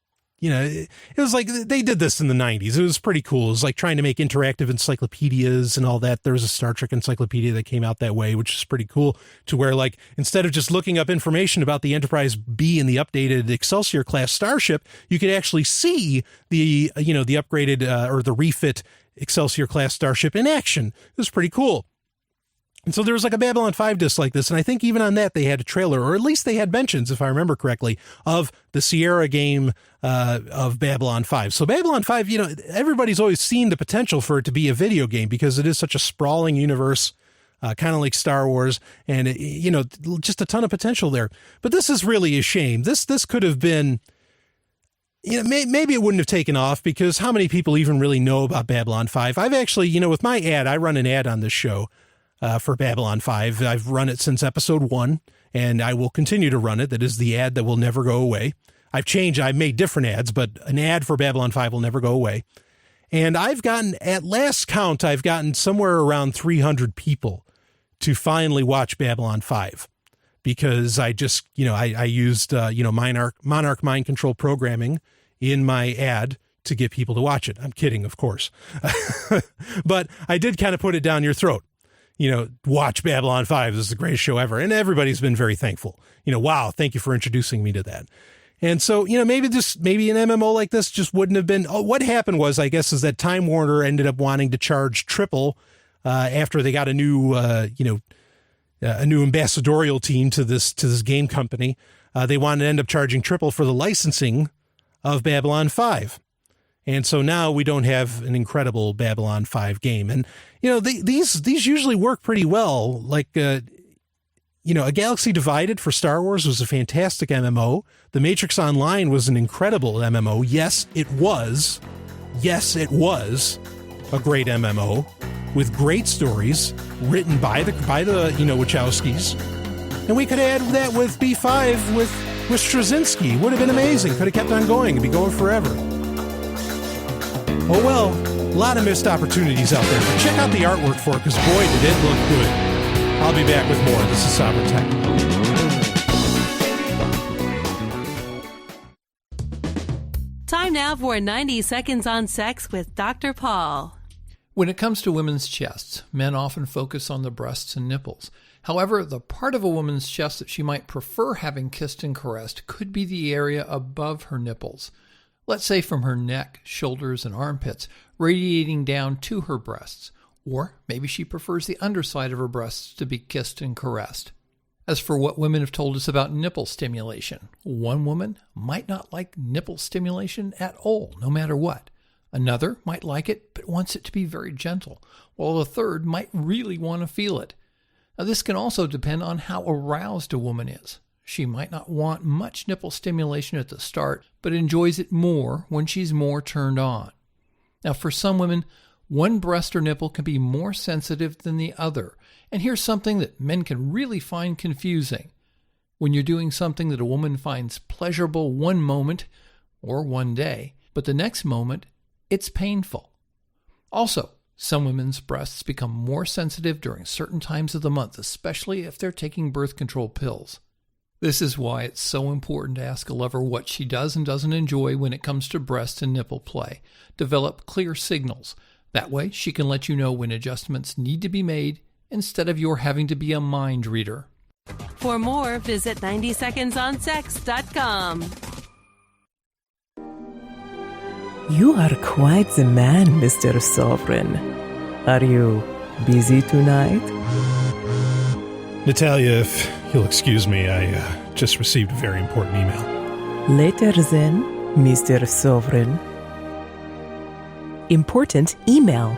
it was like they did this in the 90s. It was pretty cool. It was like trying to make interactive encyclopedias and all that. There was a Star Trek encyclopedia that came out that way, which is pretty cool, to where instead of just looking up information about the Enterprise B and the updated Excelsior class starship, you could actually see the upgraded or the refit Excelsior class starship in action. It was pretty cool. And so there was a Babylon 5 disc like this, and I think even on that they had a trailer, or at least they had mentions, if I remember correctly, of the Sierra game of Babylon 5. So Babylon 5, everybody's always seen the potential for it to be a video game because it is such a sprawling universe, kind of like Star Wars, and just a ton of potential there. But this is really a shame. This could have been maybe it wouldn't have taken off because how many people even really know about Babylon 5? I've actually, with my ad, I run an ad on this show for Babylon 5. I've run it since episode 1, and I will continue to run it. That is the ad that will never go away. I've made different ads, but an ad for Babylon 5 will never go away. And I've gotten, at last count, somewhere around 300 people to finally watch Babylon 5 because I just, I used, Monarch mind control programming in my ad to get people to watch it. I'm kidding, of course. But I did kind of put it down your throat. Watch Babylon 5. This is the greatest show ever. And everybody's been very thankful. Wow, thank you for introducing me to that. And so, maybe an MMO like this just wouldn't have been. Oh, what happened was, I guess, is that Time Warner ended up wanting to charge triple after they got a new ambassadorial team to this game company. They wanted to end up charging triple for the licensing of Babylon 5. And so now we don't have an incredible Babylon 5 game. And, these usually work pretty well. Like, A Galaxy Divided for Star Wars was a fantastic MMO. The Matrix Online was an incredible MMO. Yes, it was. Yes, it was a great MMO with great stories written by the Wachowskis. And we could add that with B5 with Straczynski. Would have been amazing. Could have kept on going. It'd be going forever. Oh well, a lot of missed opportunities out there. But check out the artwork for it because boy, did it look good. I'll be back with more. This is Sovereign Tech. Time now for 90 Seconds on Sex with Dr. Paul. When it comes to women's chests, men often focus on the breasts and nipples. However, the part of a woman's chest that she might prefer having kissed and caressed could be the area above her nipples. Let's say from her neck, shoulders, and armpits, radiating down to her breasts. Or maybe she prefers the underside of her breasts to be kissed and caressed. As for what women have told us about nipple stimulation, one woman might not like nipple stimulation at all, no matter what. Another might like it, but wants it to be very gentle, while a third might really want to feel it. Now, this can also depend on how aroused a woman is. She might not want much nipple stimulation at the start, but enjoys it more when she's more turned on. Now, for some women, one breast or nipple can be more sensitive than the other. And here's something that men can really find confusing. When you're doing something that a woman finds pleasurable one moment or one day, but the next moment, it's painful. Also, some women's breasts become more sensitive during certain times of the month, especially if they're taking birth control pills. This is why it's so important to ask a lover what she does and doesn't enjoy when it comes to breast and nipple play. Develop clear signals. That way, she can let you know when adjustments need to be made instead of your having to be a mind reader. For more, visit 90secondsonsex.com. You are quite the man, Mr. Sovryn. Are you busy tonight? Natalia, if you'll excuse me, I just received a very important email. Later then, Mr. Sovryn. Important email.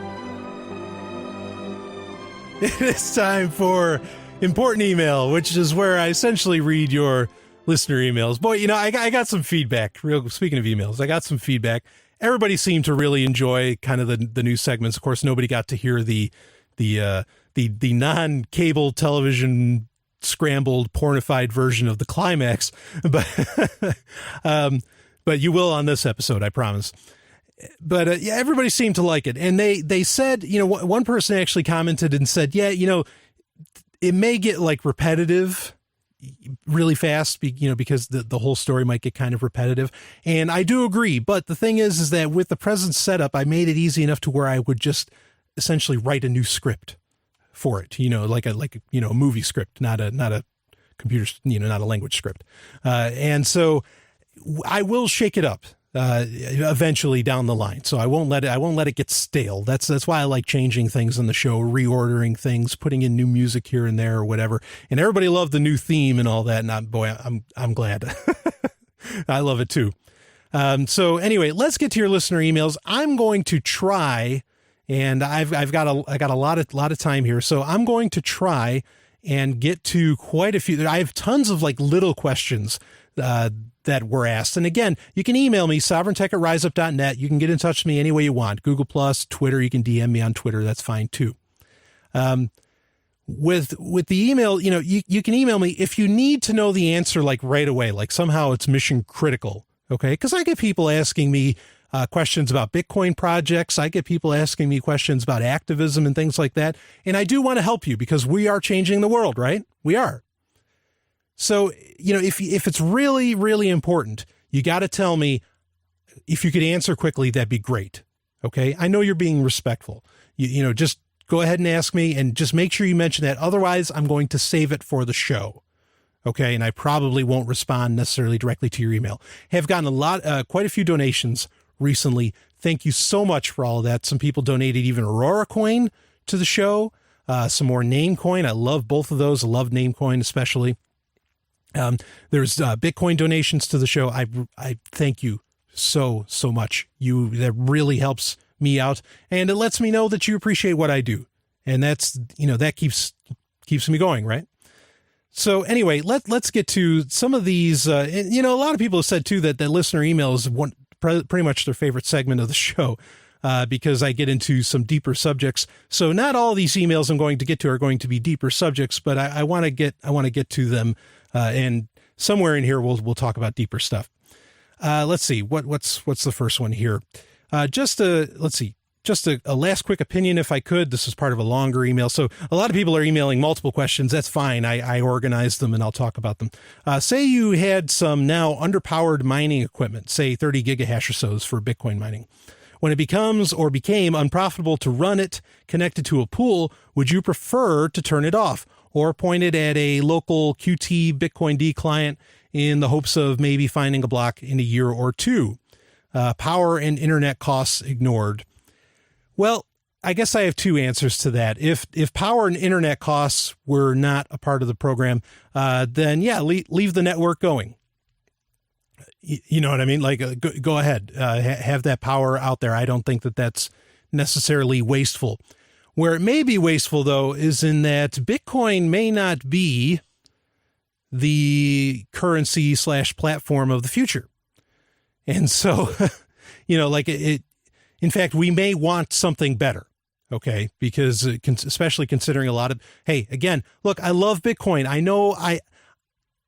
It is time for important email, which is where I essentially read your listener emails. Boy, I got some feedback. Speaking of emails, I got some feedback. Everybody seemed to really enjoy kind of the new segments. Of course, nobody got to hear the non-cable television scrambled pornified version of the Climax, but you will on this episode, I promise. But yeah, everybody seemed to like it, and they said, one person actually commented and said, yeah, it may get like repetitive really fast, because the whole story might get kind of repetitive. And I do agree. But the thing is that with the present setup, I made it easy enough to where I would just essentially write a new script for it, like a movie script, not a computer, not a language script. And so I will shake it up eventually down the line. So I won't let it get stale. That's why I like changing things in the show, reordering things, putting in new music here and there or whatever. And everybody loved the new theme and all that. And I'm glad. I love it too. So anyway, let's get to your listener emails. I'm going to try, and I've got a lot of time here. So I'm going to try and get to quite a few. I have tons of like little questions that were asked. And again, you can email me, sovereigntech@riseup.net. You can get in touch with me any way you want. Google+, Twitter, you can DM me on Twitter. That's fine too. With the email, you can email me if you need to know the answer like right away, like somehow it's mission critical. Okay. Cause I get people asking me questions about Bitcoin projects. I get people asking me questions about activism and things like that. And I do want to help you because we are changing the world, right? We are. So, if it's really, really important, you got to tell me. If you could answer quickly, that'd be great. Okay. I know you're being respectful. Just go ahead and ask me and just make sure you mention that. Otherwise, I'm going to save it for the show. Okay. And I probably won't respond necessarily directly to your email. Have gotten quite a few donations recently. Thank you so much for all of that. Some people donated even AURORACOIN to the show, some more Namecoin. I love both of those. I love Namecoin especially. There's Bitcoin donations to the show. I thank you so much. That really helps me out, and it lets me know that you appreciate what I do. And that's, that keeps me going, right? So anyway, let's get to some of these, a lot of people have said too that listener email is pretty much their favorite segment of the show, because I get into some deeper subjects. So not all these emails I'm going to get to are going to be deeper subjects, but I want to get to them. And somewhere in here, we'll talk about deeper stuff. Let's see what's the first one here. Just a last quick opinion, if I could. This is part of a longer email. So a lot of people are emailing multiple questions. That's fine. I organized them and I'll talk about them. Say you had some now underpowered mining equipment, say 30 gigahash or so for Bitcoin mining. When it becomes or became unprofitable to run it connected to a pool, would you prefer to turn it off or point it at a local Qt Bitcoin D client in the hopes of maybe finding a block in a year or two? Power and internet costs ignored. Well, I guess I have two answers to that. If power and internet costs were not a part of the program, then yeah, leave the network going. You know what I mean? Like, go ahead, have that power out there. I don't think that that's necessarily wasteful. Where it may be wasteful, though, is in that Bitcoin may not be the currency / platform of the future. And so, in fact, we may want something better. Okay. Because especially considering a lot of, hey, again, look, I love Bitcoin. I know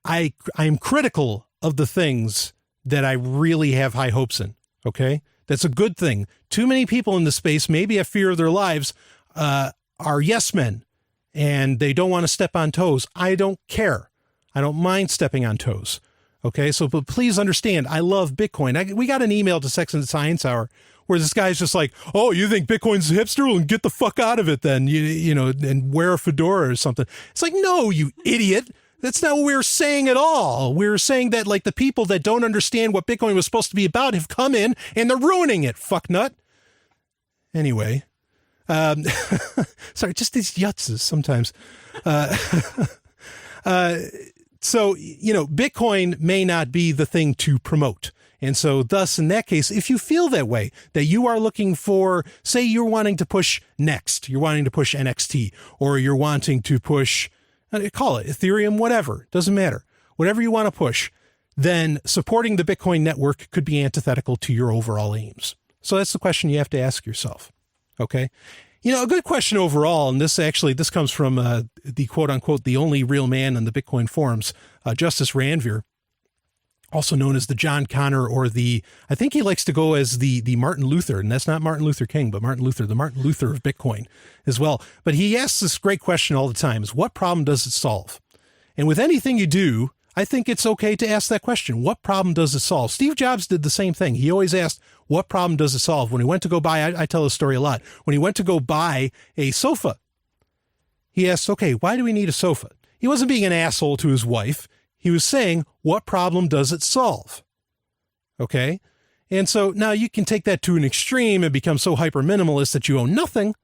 I'm critical of the things that I really have high hopes in. Okay. That's a good thing. Too many people in the space, maybe a fear of their lives, are yes men and they don't want to step on toes. I don't care. I don't mind stepping on toes. Okay. So, but please understand, I love Bitcoin. We got an email to Sex and Science Hour where this guy's just like, oh, you think Bitcoin's a hipster? Well, get the fuck out of it then, and wear a fedora or something. It's like, no, you idiot. That's not what we were saying at all. We were saying that like the people that don't understand what Bitcoin was supposed to be about have come in and they're ruining it. Fucknut. Anyway, sorry, just these yutzes sometimes. So, Bitcoin may not be the thing to promote. And so thus, in that case, if you feel that way, that you are looking for, say you're wanting to push Next, you're wanting to push NXT, or you're wanting to push, call it Ethereum, whatever, doesn't matter. Whatever you want to push, then supporting the Bitcoin network could be antithetical to your overall aims. So that's the question you have to ask yourself. Okay. A good question overall, and this comes from the quote unquote, the only real man on the Bitcoin forums, Justice Ranvier, also known as the John Connor, or I think he likes to go as the Martin Luther, and that's not Martin Luther King, but Martin Luther, the Martin Luther of Bitcoin as well. But he asks this great question all the time, is what problem does it solve? And with anything you do, I think it's okay to ask that question. What problem does it solve? Steve Jobs did the same thing. He always asked, what problem does it solve? When he went to go buy, I tell this story a lot. When he went to go buy a sofa, he asked, okay, why do we need a sofa? He wasn't being an asshole to his wife. He was saying, what problem does it solve? Okay. And so now you can take that to an extreme and become so hyper minimalist that you own nothing.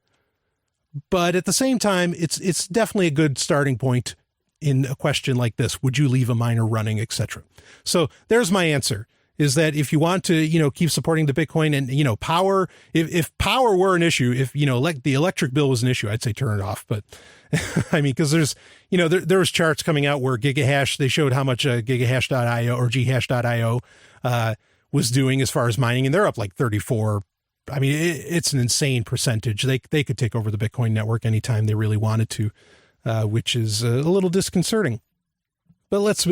But at the same time, it's definitely a good starting point in a question like this. Would you leave a miner running, etc.? So there's my answer. is that if you want to, keep supporting the Bitcoin and, power, if power were an issue, if, the electric bill was an issue, I'd say turn it off. But I mean, because there's, there was charts coming out where gigahash, they showed how much gigahash.io or ghash.io was doing as far as mining, and they're up like 34. I mean, it's an insane percentage. They could take over the Bitcoin network anytime they really wanted to, which is a little disconcerting. But let's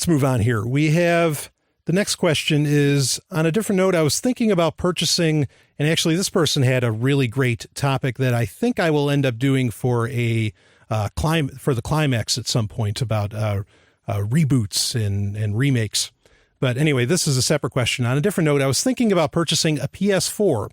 move on here. We have the next question is on a different note. I was thinking about purchasing, and actually this person had a really great topic that I think I will end up doing for the Climax at some point about reboots and remakes. But anyway, this is a separate question. On a different note, I was thinking about purchasing a PS4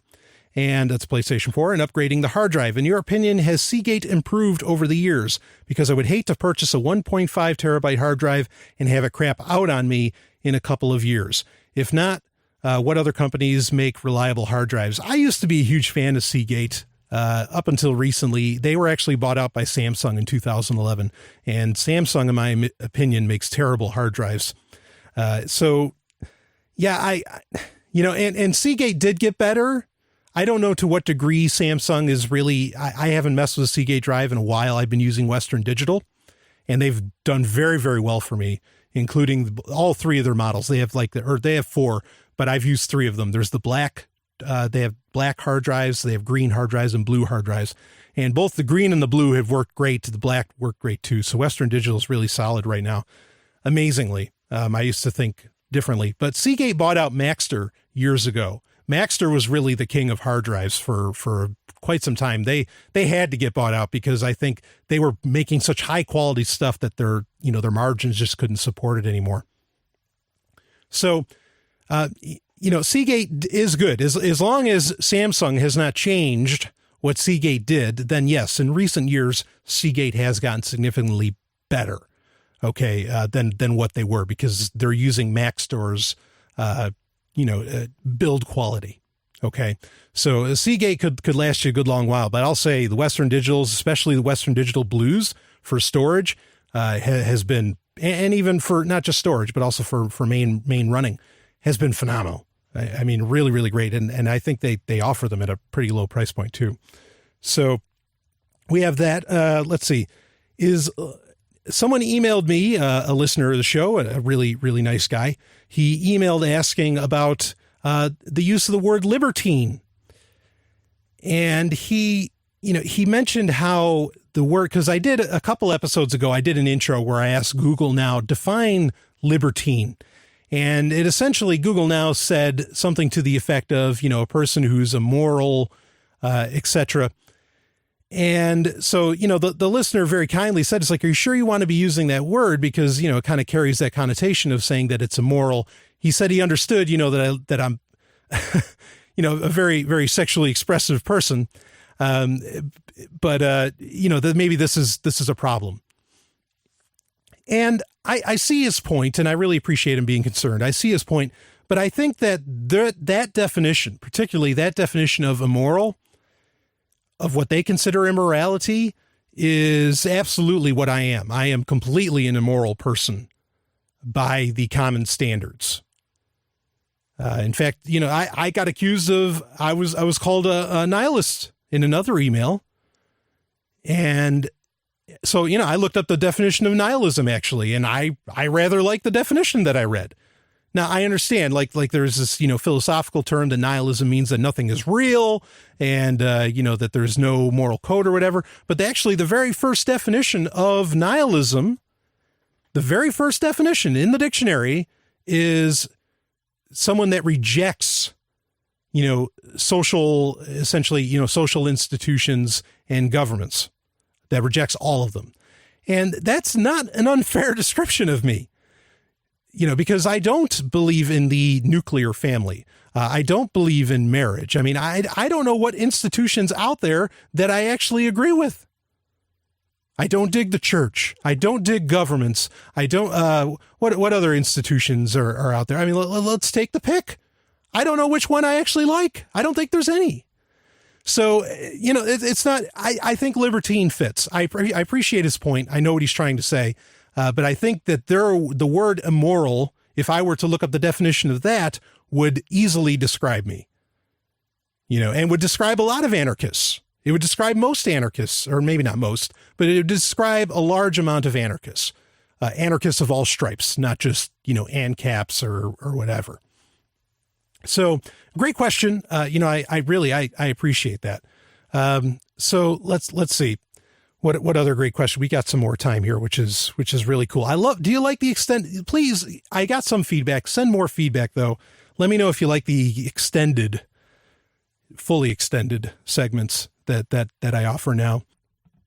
and it's PlayStation 4 and upgrading the hard drive. In your opinion, has Seagate improved over the years? Because I would hate to purchase a 1.5 terabyte hard drive and have it crap out on me in a couple of years. If not, what other companies make reliable hard drives? I used to be a huge fan of Seagate. Up until recently, they were actually bought out by Samsung in 2011. And Samsung, in my opinion, makes terrible hard drives. And Seagate did get better. I don't know to what degree Samsung is really, I haven't messed with a Seagate drive in a while. I've been using Western Digital, and they've done very, very well for me, including all three of their models. They have they have four, but I've used three of them. There's the black, they have black hard drives, they have green hard drives and blue hard drives. And both the green and the blue have worked great. The black worked great too. So Western Digital is really solid right now. Amazingly. I used to think differently, but Seagate bought out Maxter years ago. Maxter was really the king of hard drives for quite some time. They had to get bought out because I think they were making such high quality stuff that their margins just couldn't support it anymore. So, Seagate is good. As long as Samsung has not changed what Seagate did, then yes, in recent years, Seagate has gotten significantly better. Than what they were, because they're using Maxter's, build quality. Okay. So Seagate could last you a good long while, but I'll say the Western Digitals, especially the Western Digital Blues for storage, has been, and even for not just storage, but also for main running, has been phenomenal. I mean, really, really great. And I think they offer them at a pretty low price point too. So we have that. Let's see. Someone emailed me, a listener of the show, a really, really nice guy. He emailed asking about the use of the word libertine. And he mentioned how the word, because I did a couple episodes ago, I did an intro where I asked Google Now, define libertine. And it essentially, Google Now said something to the effect of, a person who's immoral, etc. And so, the listener very kindly said, it's like, are you sure you want to be using that word? Because, it kind of carries that connotation of saying that it's immoral. He said he understood, that I'm, a very, very sexually expressive person. That maybe this is a problem. And I see his point, and I really appreciate him being concerned. I see his point, but I think that that definition, particularly that definition of immoral, of what they consider immorality, is absolutely what I am. I am completely an immoral person by the common standards. In fact, I got accused of, I was called a nihilist in another email. And so, I looked up the definition of nihilism actually, and I rather like the definition that I read. Now, I understand, like there's this, philosophical term that nihilism means that nothing is real and, that there's no moral code or whatever. But actually, the very first definition of nihilism, the very first definition in the dictionary is someone that rejects, social institutions and governments, that rejects all of them. And that's not an unfair description of me. Because I don't believe in the nuclear family. I don't believe in marriage. I mean, I don't know what institutions out there that I actually agree with. I don't dig the church. I don't dig governments. I don't, what other institutions are out there? I mean, let's take the pick. I don't know which one I actually like. I don't think there's any. So, it's not, I think libertine fits. I appreciate his point. I know what he's trying to say. But I think that the word immoral if I were to look up the definition of that, would easily describe me, and would describe a lot of anarchists. It would describe most anarchists, or maybe not most, but it would describe a large amount of anarchists, anarchists of all stripes, not just, ANCAPs or whatever. So great question. I really appreciate that. So let's see. What other great question? We got some more time here, which is really cool. Do you like the please, I got some feedback. Send more feedback though. Let me know if you like the fully extended segments that I offer now.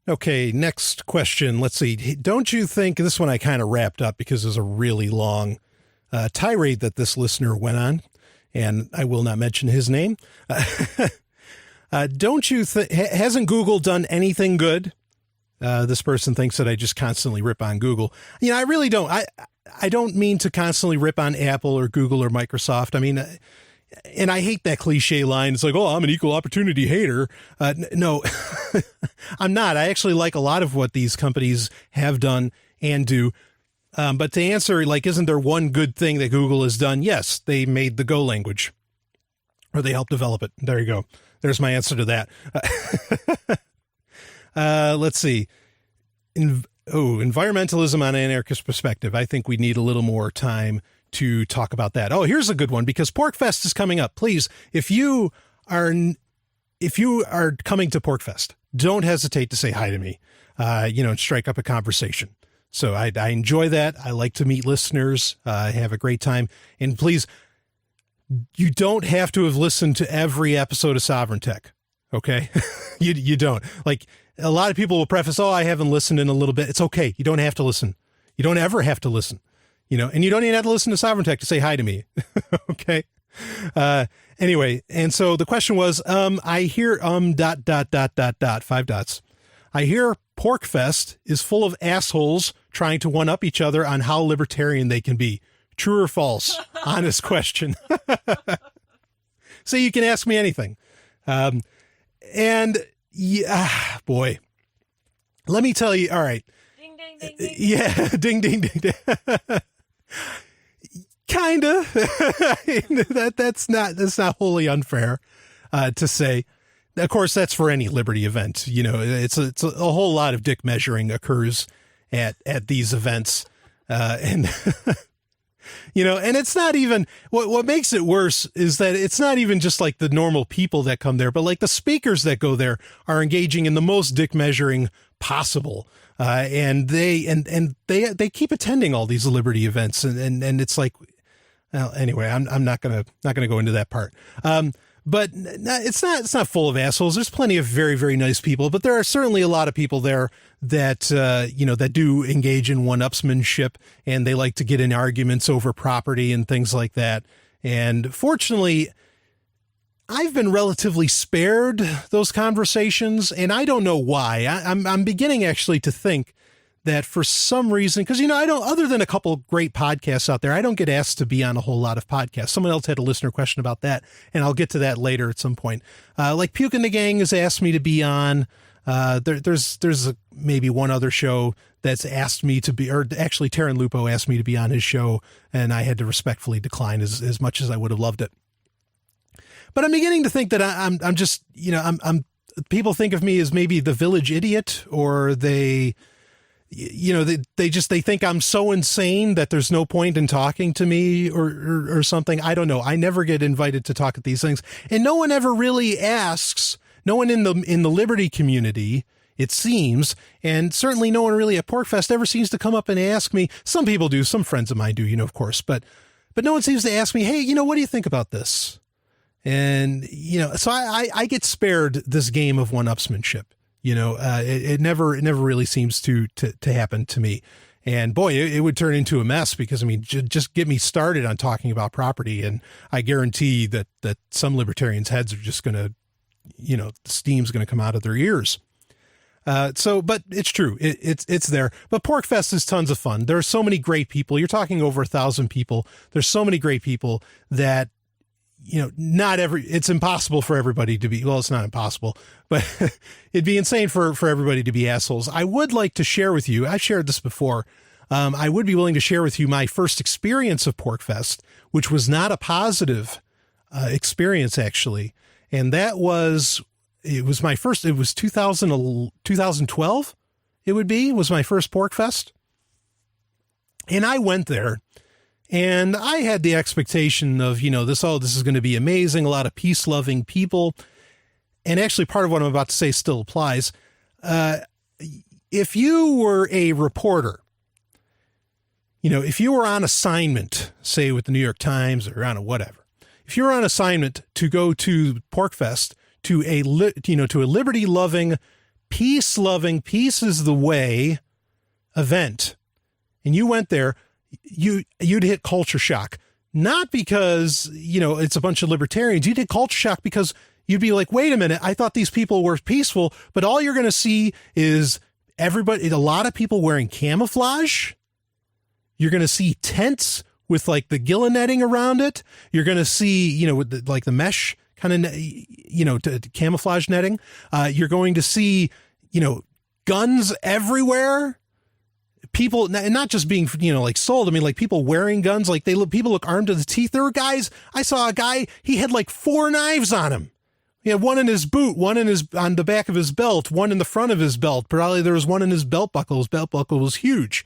Okay. Next question. Let's see. Don't you think this one I kind of wrapped up because there's a really long tirade that this listener went on, and I will not mention his name. Don't you think, hasn't Google done anything good? This person thinks that I just constantly rip on Google. I really don't. I don't mean to constantly rip on Apple or Google or Microsoft. I mean, and I hate that cliche line. It's like, oh, I'm an equal opportunity hater. No, I'm not. I actually like a lot of what these companies have done and do. But to answer, isn't there one good thing that Google has done? Yes, they made the Go language, or they helped develop it. There you go. There's my answer to that. Let's see. Environmentalism on an anarchist perspective. I think we need a little more time to talk about that. Oh, here's a good one, because PorcFest is coming up. Please, if you are coming to PorcFest, don't hesitate to say hi to me, and strike up a conversation. So I enjoy that. I like to meet listeners, have a great time. And please, you don't have to have listened to every episode of Sovryn Tech. Okay. You don't. A lot of people will preface, I haven't listened in a little bit. It's okay. You don't have to listen. You don't ever have to listen, and you don't even have to listen to Sovryn Tech to say hi to me. Okay. Anyway. And so the question was, I hear, ... 5 dots. I hear PorcFest is full of assholes trying to one up each other on how libertarian they can be. True or false? Honest question. So you can ask me anything. And yeah, boy, let me tell you. All right. Ding, ding, ding, ding. Yeah. Ding, ding, ding, ding. Kinda. That's not wholly unfair, to say. Of course, that's for any liberty event. It's a whole lot of dick measuring occurs at these events. And it's not even what makes it worse is that it's not even just the normal people that come there, but the speakers that go there are engaging in the most dick measuring possible. And they keep attending all these liberty events. And it's well, anyway, I'm not going to go into that part. But it's not full of assholes. There's plenty of very, very nice people, but there are certainly a lot of people there that, that do engage in one-upsmanship, and they like to get in arguments over property and things like that. And fortunately, I've been relatively spared those conversations, and I don't know why. I'm beginning actually to think that for some reason, because, I don't, other than a couple great podcasts out there, I don't get asked to be on a whole lot of podcasts. Someone else had a listener question about that, and I'll get to that later at some point. Puke and the Gang has asked me to be on. There's maybe one other show that's asked me to be, or actually Taryn Lupo asked me to be on his show, and I had to respectfully decline as much as I would have loved it. But I'm beginning to think that I'm just, people think of me as maybe the village idiot, or they think I'm so insane that there's no point in talking to me or something. I don't know. I never get invited to talk at these things, and no one ever really asks. No one in the Liberty community, it seems, and certainly no one really at PorcFest ever seems to come up and ask me. Some people do, some friends of mine do, of course, but no one seems to ask me, hey, what do you think about this? And, so I get spared this game of one-upsmanship. It never really seems to happen to me. And boy, it would turn into a mess because, just get me started on talking about property. And I guarantee that some libertarians' heads are just going to, the steam's going to come out of their ears. But it's true. It's there. But PorcFest is tons of fun. There are so many great people. You're talking over 1,000 people. There's so many great people that, it's impossible for everybody to be, well, it's not impossible, but it'd be insane for everybody to be assholes. I would like to share with you, I've shared this before, I would be willing to share with you my first experience of PorcFest, which was not a positive experience, actually. And it was 2012, was my first PorcFest. And I went there, and I had the expectation of, this is going to be amazing, a lot of peace-loving people. And actually, part of what I'm about to say still applies. If you were a reporter, if you were on assignment, say with the New York Times or on a whatever, if you're on assignment to go to PorcFest, to a liberty-loving, peace-loving, peace is the way event, and you went there, you'd hit culture shock. Not because, it's a bunch of libertarians. You'd hit culture shock because you'd be like, wait a minute, I thought these people were peaceful, but all you're going to see is a lot of people wearing camouflage. You're going to see tents with like the Gila netting around it. You're going to see, with the mesh kind of, camouflage netting. You're going to see, guns everywhere. People, and not just being, sold. I mean, like people wearing guns, like people look armed to the teeth. There were guys, I saw a guy, he had like 4 knives on him. He had one in his boot, one on the back of his belt, one in the front of his belt. Probably there was one in his belt buckle. His belt buckle was huge.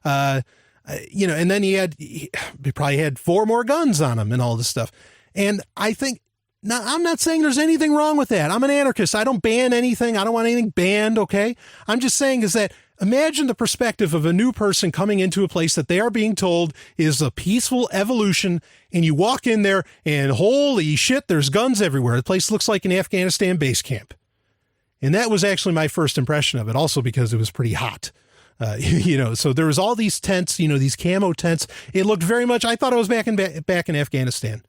And then he probably had 4 more guns on him and all this stuff. And I think, now, I'm not saying there's anything wrong with that. I'm an anarchist. I don't ban anything. I don't want anything banned, okay? I'm just saying is that imagine the perspective of a new person coming into a place that they are being told is a peaceful evolution, and you walk in there and holy shit, there's guns everywhere. The place looks like an Afghanistan base camp. And that was actually my first impression of it, also because it was pretty hot. So there was all these tents, these camo tents. It looked very much, I thought I was back in Afghanistan.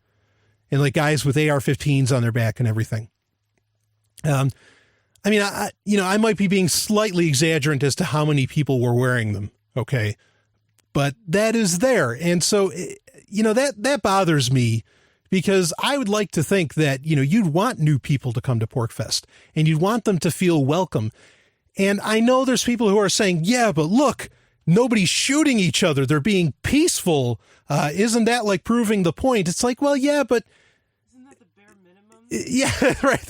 And like guys with AR-15s on their back and everything. I might be being slightly exaggerant as to how many people were wearing them. Okay. But that is there. And so, that bothers me because I would like to think that, you'd want new people to come to PorcFest and you'd want them to feel welcome. And I know there's people who are saying, yeah, but look, nobody's shooting each other. They're being peaceful. Isn't that like proving the point? It's like, well, yeah, but isn't that the bare minimum? Yeah, right.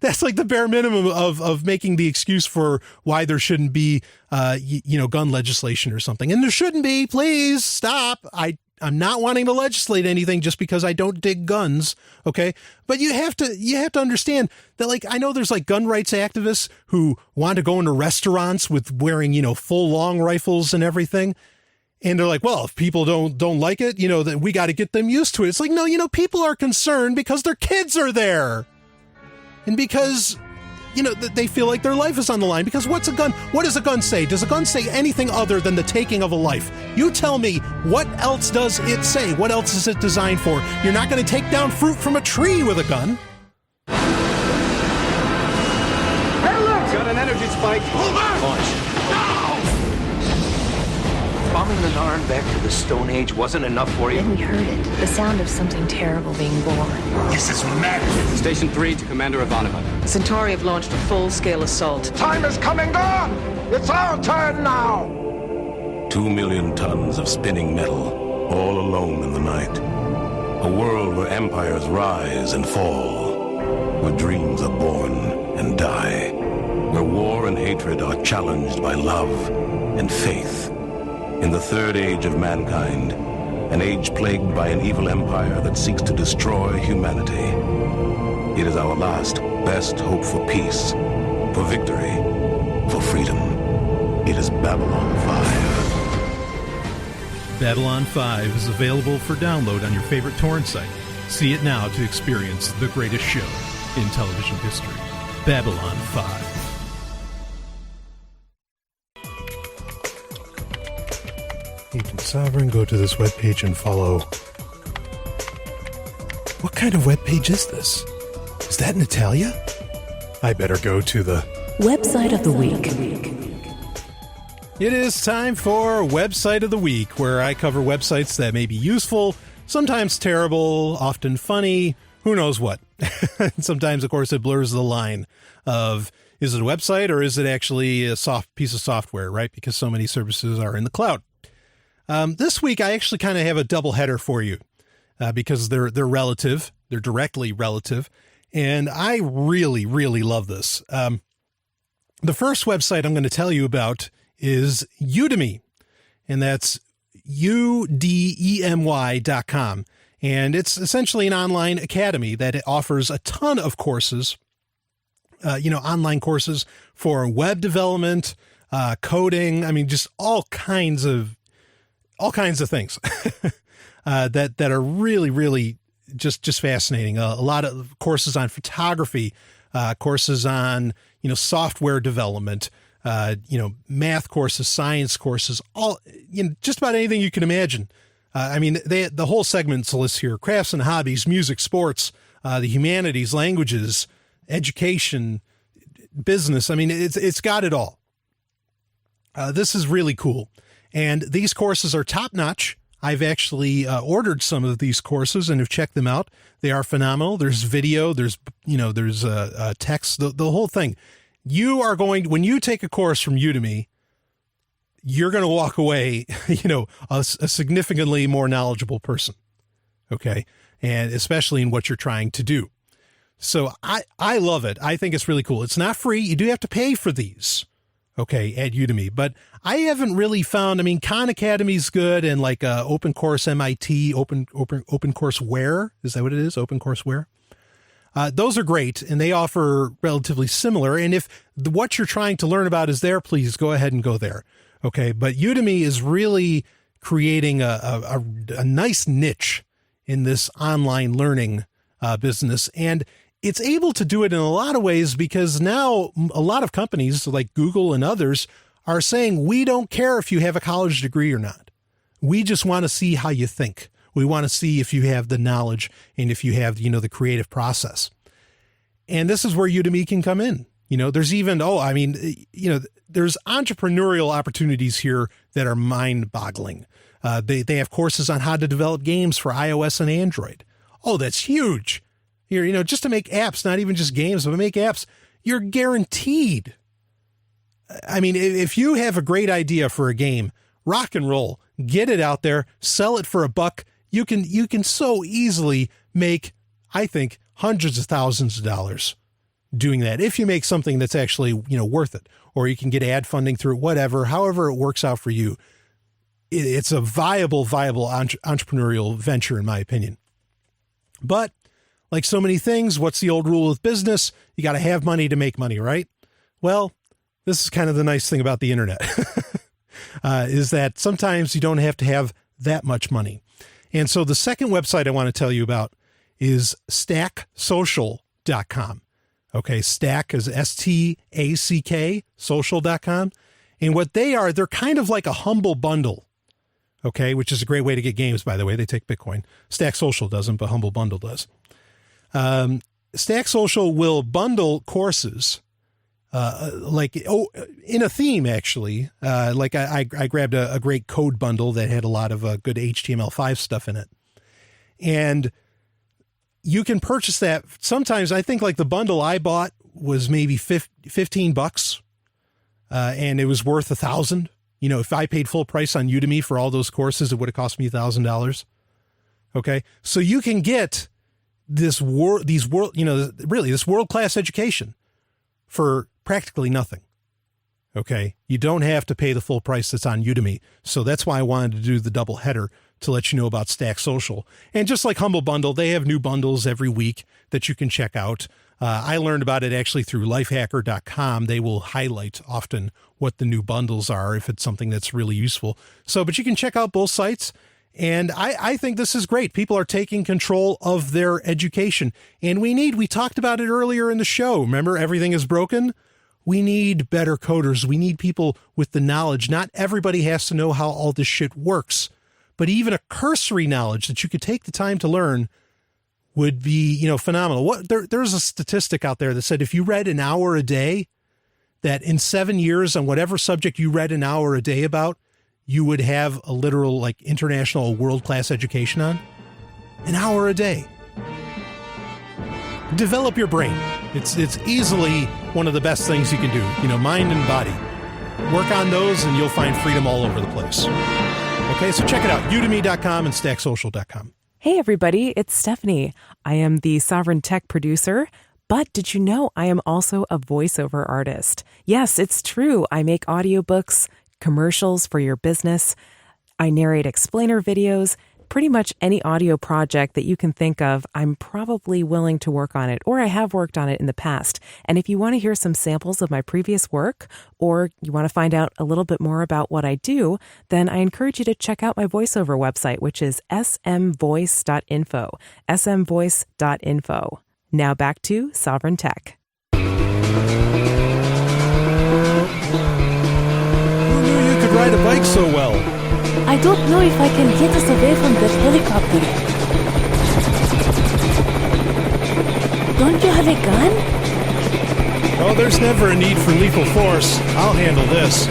That's like the bare minimum of making the excuse for why there shouldn't be, gun legislation or something. And there shouldn't be. Please stop. I'm not wanting to legislate anything just because I don't dig guns. Okay. But you have to understand that, like, I know there's like gun rights activists who want to go into restaurants with wearing, full long rifles and everything. And they're like, well, if people don't like it, that we got to get them used to it. It's like, no, people are concerned because their kids are there. And because, they feel like their life is on the line. Because what's a gun? What does a gun say? Does a gun say anything other than the taking of a life? You tell me, what else does it say? What else is it designed for? You're not going to take down fruit from a tree with a gun. Hey, look! Got an energy spike. Pull back! Launch. Bombing the Narn back to the Stone Age wasn't enough for you? Then we heard it. The sound of something terrible being born. This is madness. Station 3 to Commander Ivanova. Centauri have launched a full-scale assault. Time is coming on! It's our turn now! 2 million tons of spinning metal, all alone in the night. A world where empires rise and fall, where dreams are born and die, where war and hatred are challenged by love and faith. In the third age of mankind, an age plagued by an evil empire that seeks to destroy humanity. It is our last, best hope for peace, for victory, for freedom. It is Babylon 5. Babylon 5 is available for download on your favorite torrent site. See it now to experience the greatest show in television history. Babylon 5. Agent Sovryn, go to this webpage and follow. What kind of webpage is this? Is that Natalia? I better go to the Website of the Week. It is time for Website of the Week, where I cover websites that may be useful, sometimes terrible, often funny, who knows what. Sometimes, of course, it blurs the line of Is it a website or is it actually a soft piece of software, right? Because so many services are in the cloud. This week, I actually kind of have a double header for you because they're relative. They're directly relative. And I really, really love this. The first website I'm going to tell you about is Udemy, and that's udemy.com. And it's essentially an online academy that offers a ton of courses, online courses for web development, coding. I mean, just all kinds of things that are really, really just fascinating. A lot of courses on photography, courses on, software development, math courses, science courses, all, just about anything you can imagine. The whole segment's list here: crafts and hobbies, music, sports, the humanities, languages, education, business. I mean, it's got it all. This is really cool. And these courses are top notch. I've actually ordered some of these courses and have checked them out. They are phenomenal. There's video, there's text, the whole thing. You are when you take a course from Udemy, you're going to walk away, a significantly more knowledgeable person. Okay. And especially in what you're trying to do. So I love it. I think it's really cool. It's not free. You do have to pay for these. Okay. At Udemy, but I haven't really found, Khan Academy's good. And like, Open Course MIT, Open Courseware. Is that what it is? Open Courseware. Those are great, and they offer relatively similar. And if what you're trying to learn about is there, please go ahead and go there. Okay. But Udemy is really creating a nice niche in this online learning business. And it's able to do it in a lot of ways because now a lot of companies like Google and others are saying, we don't care if you have a college degree or not. We just want to see how you think. We want to see if you have the knowledge and if you have, the creative process. And this is where Udemy can come in. There's even, there's entrepreneurial opportunities here that are mind-boggling. They have courses on how to develop games for iOS and Android. Oh, that's huge. Here, just to make apps, not even just games, but make apps, you're guaranteed. If you have a great idea for a game, rock and roll, get it out there, sell it for $1. You can so easily make, I think, hundreds of thousands of dollars doing that. If you make something that's actually, worth it, or you can get ad funding through it, however it works out for you. It's a viable entrepreneurial venture, in my opinion. But like so many things, what's the old rule of business? You got to have money to make money, right? Well, this is kind of the nice thing about the internet, is that sometimes you don't have to have that much money. And so the second website I want to tell you about is Stacksocial.com. Okay, Stack is STACK, social.com. And what they're kind of like a humble bundle. Okay, which is a great way to get games, by the way. They take Bitcoin. Stacksocial doesn't, but Humble Bundle does. Stacksocial will bundle courses in a theme, actually. I grabbed a great code bundle that had a lot of good HTML5 stuff in it. And you can purchase that. Sometimes I think like the bundle I bought was maybe $15, and it was worth $1,000. If I paid full price on Udemy for all those courses, it would have cost me $1,000. Okay. So you can get this world-class education for practically nothing. Okay. You don't have to pay the full price that's on Udemy. So that's why I wanted to do the double header to let you know about Stacksocial. And just like Humble Bundle, they have new bundles every week that you can check out. I learned about it actually through lifehacker.com. They will highlight often what the new bundles are if it's something that's really useful. But you can check out both sites. And I think this is great. People are taking control of their education. And we talked about it earlier in the show. Remember, everything is broken? We need better coders. We need people with the knowledge. Not everybody has to know how all this shit works, but even a cursory knowledge that you could take the time to learn would be, phenomenal. There's a statistic out there that said if you read an hour a day, that in 7 years on whatever subject you read an hour a day about, you would have a literal international world-class education on. An hour a day. Develop your brain. It's easily one of the best things you can do. You know, mind and body. Work on those and you'll find freedom all over the place. Okay, so check it out. Udemy.com and Stacksocial.com. Hey everybody, it's Stephanie. I am the Sovryn Tech producer, but did you know I am also a voiceover artist? Yes, it's true. I make audiobooks, commercials for your business. I narrate explainer videos. Pretty much any audio project that you can think of, I'm probably willing to work on it, or I have worked on it in the past. And if you want to hear some samples of my previous work, or you want to find out a little bit more about what I do, then I encourage you to check out my voiceover website, which is smvoice.info, smvoice.info. Now back to Sovryn Tech. Who knew you could ride a bike so well? I don't know if I can get us away from that helicopter. Don't you have a gun? Oh, there's never a need for lethal force. I'll handle this.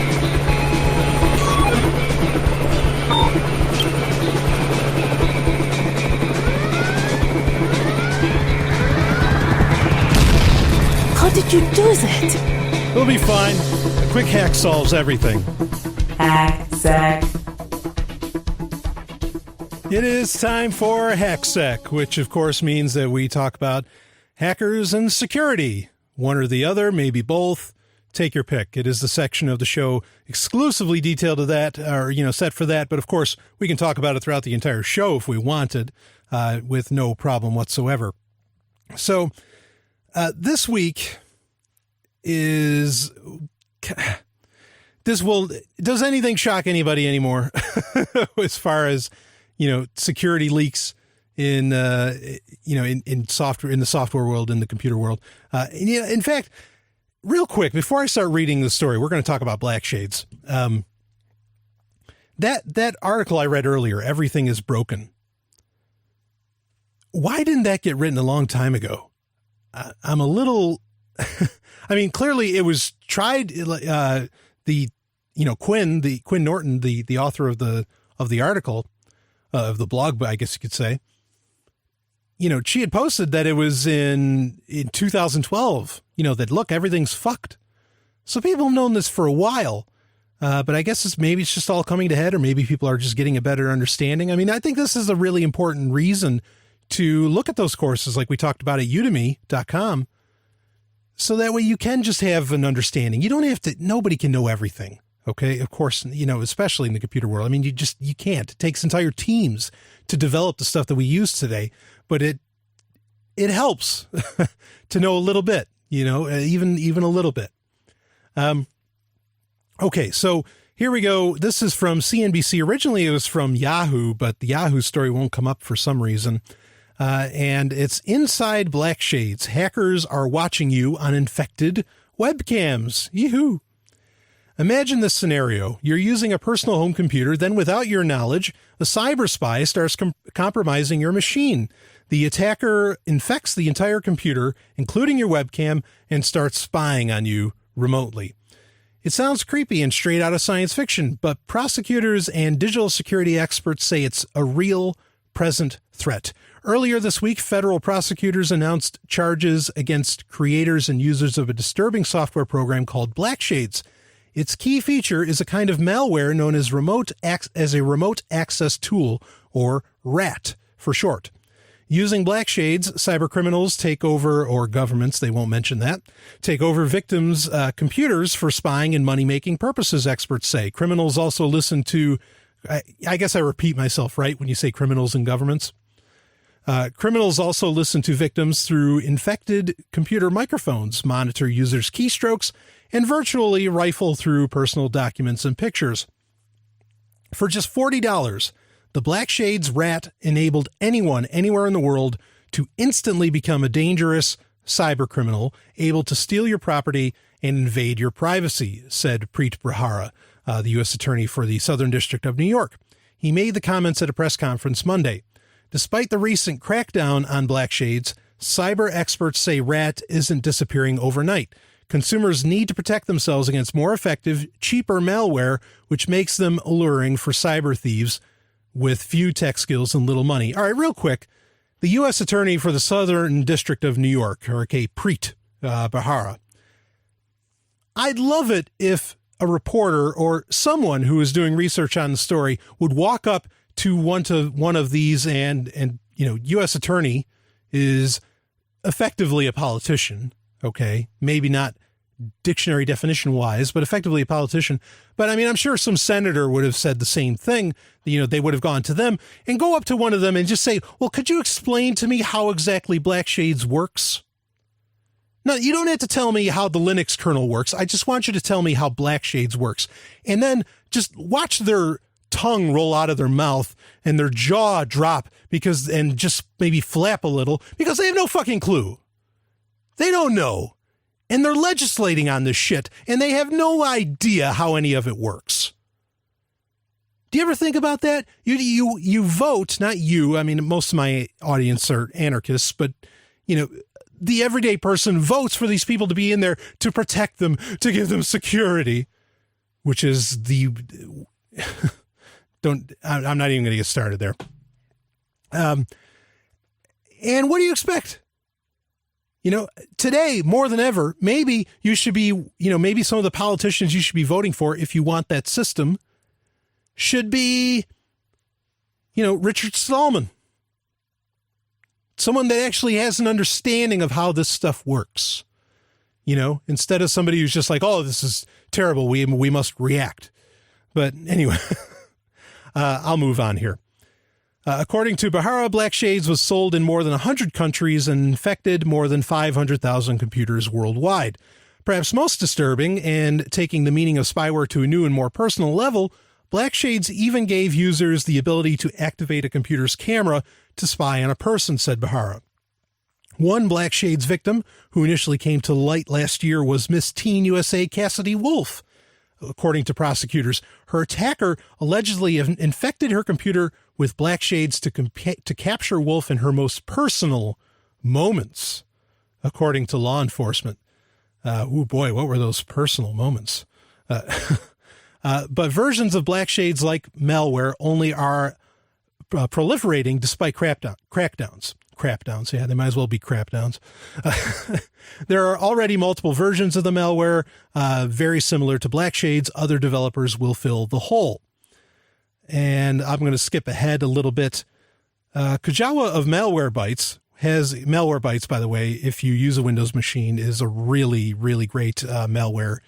How did you do that? We'll be fine. A quick hack solves everything. Hacksec. It is time for Hacksec, which of course means that we talk about hackers and security. One or the other, maybe both. Take your pick. It is the section of the show exclusively detailed to that, or, set for that. But of course, we can talk about it throughout the entire show if we wanted, with no problem whatsoever. So, this week is... Does anything shock anybody anymore as far as, security leaks in software, in the software world, in the computer world? In fact, real quick, before I start reading the story, we're going to talk about black shades. That article I read earlier, Everything is Broken. Why didn't that get written a long time ago? I'm a little, I mean, clearly it was tried, Quinn Norton, the author of the article, of the blog, I guess you could say, she had posted that it was in 2012, that look, everything's fucked. So people have known this for a while, but I guess maybe it's just all coming to head, or maybe people are just getting a better understanding. I mean, I think this is a really important reason to look at those courses like we talked about at udemy.com. So that way you can just have an understanding. You don't have to, nobody can know everything. Okay. Of course, especially in the computer world. I mean, you can't. It takes entire teams to develop the stuff that we use today, but it helps to know a little bit, even a little bit. Okay. So here we go. This is from CNBC. Originally it was from Yahoo, but the Yahoo story won't come up for some reason. And it's Inside Black Shades. Hackers are watching you on infected webcams. Yee-hoo. Imagine this scenario. You're using a personal home computer, then without your knowledge, a cyber spy starts compromising your machine. The attacker infects the entire computer, including your webcam, and starts spying on you remotely. It sounds creepy and straight out of science fiction, but prosecutors and digital security experts say it's a real, present threat. Earlier this week, federal prosecutors announced charges against creators and users of a disturbing software program called Black Shades. Its key feature is a kind of malware known as a remote access tool, or RAT for short. Using Black Shades, cybercriminals take over, or governments, they won't mention that, take over victims' computers for spying and money-making purposes, experts say. Criminals also listen to, I guess I repeat myself, right, when you say criminals and governments? Criminals also listen to victims through infected computer microphones, monitor users' keystrokes, and virtually rifle through personal documents and pictures. For just $40, the Black Shades RAT enabled anyone, anywhere in the world, to instantly become a dangerous cybercriminal, able to steal your property and invade your privacy, said Preet Bharara, the U.S. Attorney for the Southern District of New York. He made the comments at a press conference Monday. Despite the recent crackdown on Black Shades, cyber experts say RAT isn't disappearing overnight. Consumers need to protect themselves against more effective, cheaper malware, which makes them alluring for cyber thieves with few tech skills and little money. All right, real quick. The U.S. Attorney for the Southern District of New York, or Preet Behara. I'd love it if a reporter or someone who is doing research on the story would walk up to one of these and U.S. attorney is effectively a politician. Okay. Maybe not dictionary definition wise, but effectively a politician. But I mean, I'm sure some senator would have said the same thing. They would have gone to them and go up to one of them and just say, well, could you explain to me how exactly Blackshades works? No, you don't have to tell me how the Linux kernel works. I just want you to tell me how Blackshades works. And then just watch their tongue roll out of their mouth and their jaw drop and just maybe flap a little because they have no fucking clue. They don't know. And they're legislating on this shit, and they have no idea how any of it works. Do you ever think about that? You vote, not you. I mean, most of my audience are anarchists, but, the everyday person votes for these people to be in there to protect them, to give them security, which is I'm not even going to get started there. And what do you expect? Today, more than ever, maybe you should be, maybe some of the politicians you should be voting for if you want that system should be, Richard Stallman. Someone that actually has an understanding of how this stuff works, instead of somebody who's just like, oh, this is terrible. We must react. But anyway, I'll move on here. According to Behara, Blackshades was sold in more than 100 countries and infected more than 500,000 computers worldwide. Perhaps most disturbing, and taking the meaning of spyware to a new and more personal level, Blackshades even gave users the ability to activate a computer's camera to spy on a person, said Behara. One Blackshades victim, who initially came to light last year, was Miss Teen USA Cassidy Wolf. According to prosecutors, her attacker allegedly infected her computer with Blackshades to capture Wolf in her most personal moments, according to law enforcement. Oh boy, what were those personal moments? But versions of Blackshades like malware only are proliferating despite crackdowns. Crapdowns, yeah, they might as well be crapdowns. There are already multiple versions of the malware, very similar to Blackshades. Other developers will fill the hole. And I'm going to skip ahead a little bit. Kajawa of Malwarebytes has Malwarebytes, by the way, if you use a Windows machine, is a really, really great malware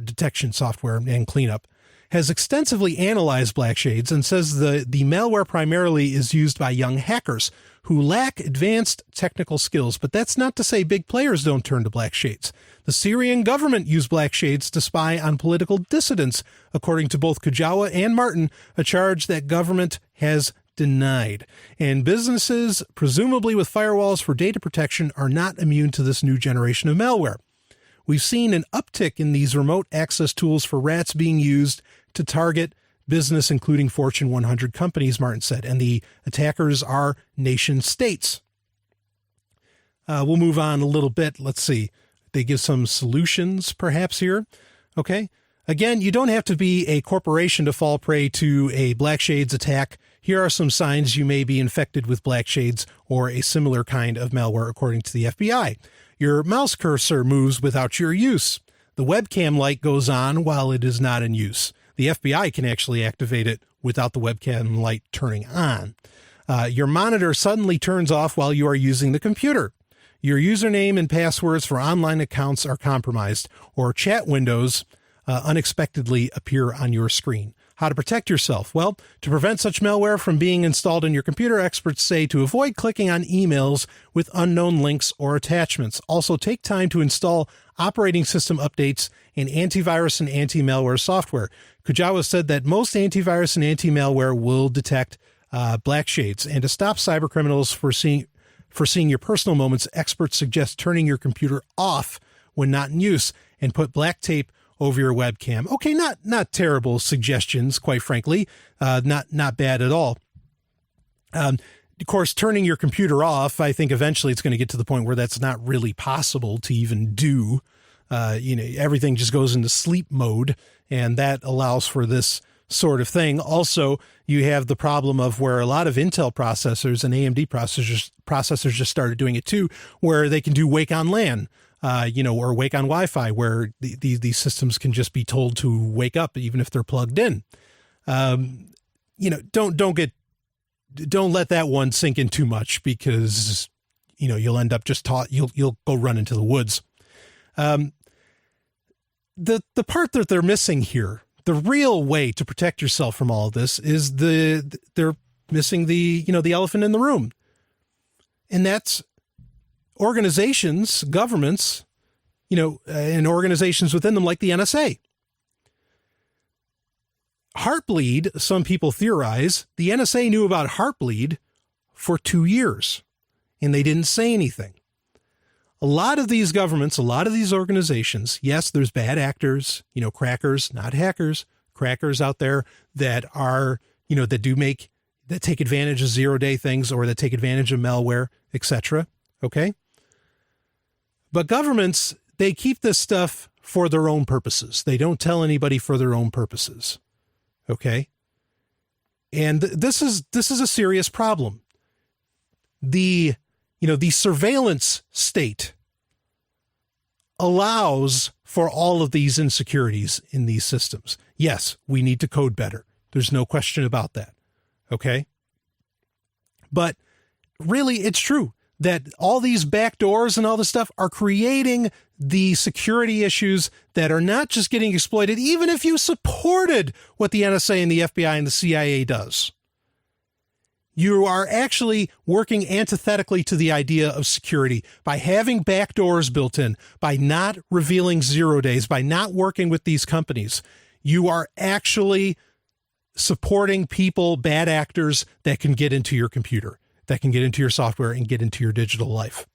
detection software and cleanup. Has extensively analyzed Blackshades and says the malware primarily is used by young hackers who lack advanced technical skills. But that's not to say big players don't turn to Blackshades. The Syrian government used Blackshades to spy on political dissidents, according to both Kajawa and Martin, a charge that government has denied. And businesses, presumably with firewalls for data protection, are not immune to this new generation of malware. We've seen an uptick in these remote access tools for rats being used to target business, including Fortune 100 companies, Martin said, and the attackers are nation states. We'll move on a little bit. Let's see. They give some solutions perhaps here. Okay. Again, you don't have to be a corporation to fall prey to a Blackshades attack. Here are some signs you may be infected with Blackshades or a similar kind of malware, according to the FBI. Your mouse cursor moves without your use. The webcam light goes on while it is not in use. The FBI can actually activate it without the webcam light turning on. Your monitor suddenly turns off while you are using the computer. Your username and passwords for online accounts are compromised, or chat windows unexpectedly appear on your screen. How to protect yourself? Well, to prevent such malware from being installed on your computer, experts say to avoid clicking on emails with unknown links or attachments. Also, take time to install operating system updates and antivirus and anti-malware software. Kajawa said that most antivirus and anti-malware will detect Blackshades. And to stop cybercriminals for seeing your personal moments, experts suggest turning your computer off when not in use and put black tape over your webcam. Okay, not terrible suggestions, quite frankly. Not bad at all. Of course, turning your computer off, I think eventually it's going to get to the point where that's not really possible to even do. Everything just goes into sleep mode, and that allows for this sort of thing. Also, you have the problem of where a lot of Intel processors and AMD processors just started doing it too, where they can do wake on LAN, or wake on Wi-Fi, where these systems can just be told to wake up even if they're plugged in. Don't let that one sink in too much, because you'll end up you'll go run into the woods. The part that they're missing here, the real way to protect yourself from all of this, is they're missing the elephant in the room. And that's organizations, governments, and organizations within them like the NSA. Heartbleed, some people theorize, the NSA knew about Heartbleed for 2 years, and they didn't say anything. A lot of these governments, a lot of these organizations, yes, there's bad actors, crackers, not hackers, crackers out there that are, that take advantage of 0-day things, or that take advantage of malware, etc. Okay? But governments, they keep this stuff for their own purposes. They don't tell anybody for their own purposes. Okay? And this is a serious problem. The surveillance state allows for all of these insecurities in these systems. Yes, we need to code better. There's no question about that. Okay? But really, it's true that all these backdoors and all this stuff are creating the security issues that are not just getting exploited, even if you supported what the NSA and the FBI and the CIA does. You are actually working antithetically to the idea of security by having backdoors built in, by not revealing 0 days, by not working with these companies. You are actually supporting people, bad actors that can get into your computer, that can get into your software and get into your digital life.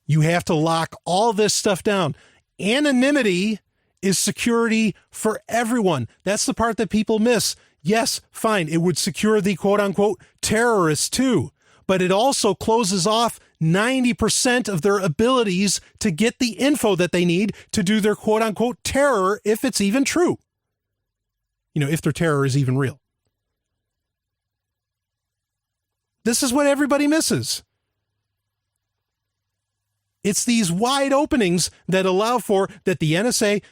You have to lock all this stuff down. Anonymity is security for everyone. That's the part that people miss. Yes, fine, it would secure the quote-unquote terrorists too, but it also closes off 90% of their abilities to get the info that they need to do their quote-unquote terror, if it's even true. If their terror is even real. This is what everybody misses. It's these wide openings that allow for, that the NSA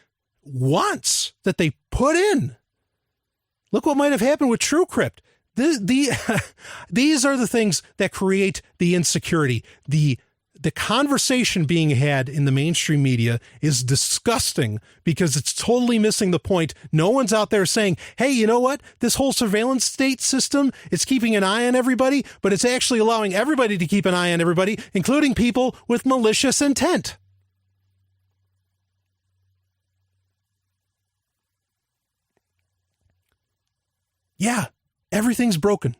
wants, that they put in. Look what might have happened with TrueCrypt. These are the things that create the insecurity. The conversation being had in the mainstream media is disgusting, because it's totally missing the point. No one's out there saying, hey, you know what? This whole surveillance state system, it's keeping an eye on everybody, but it's actually allowing everybody to keep an eye on everybody, including people with malicious intent. Yeah, everything's broken.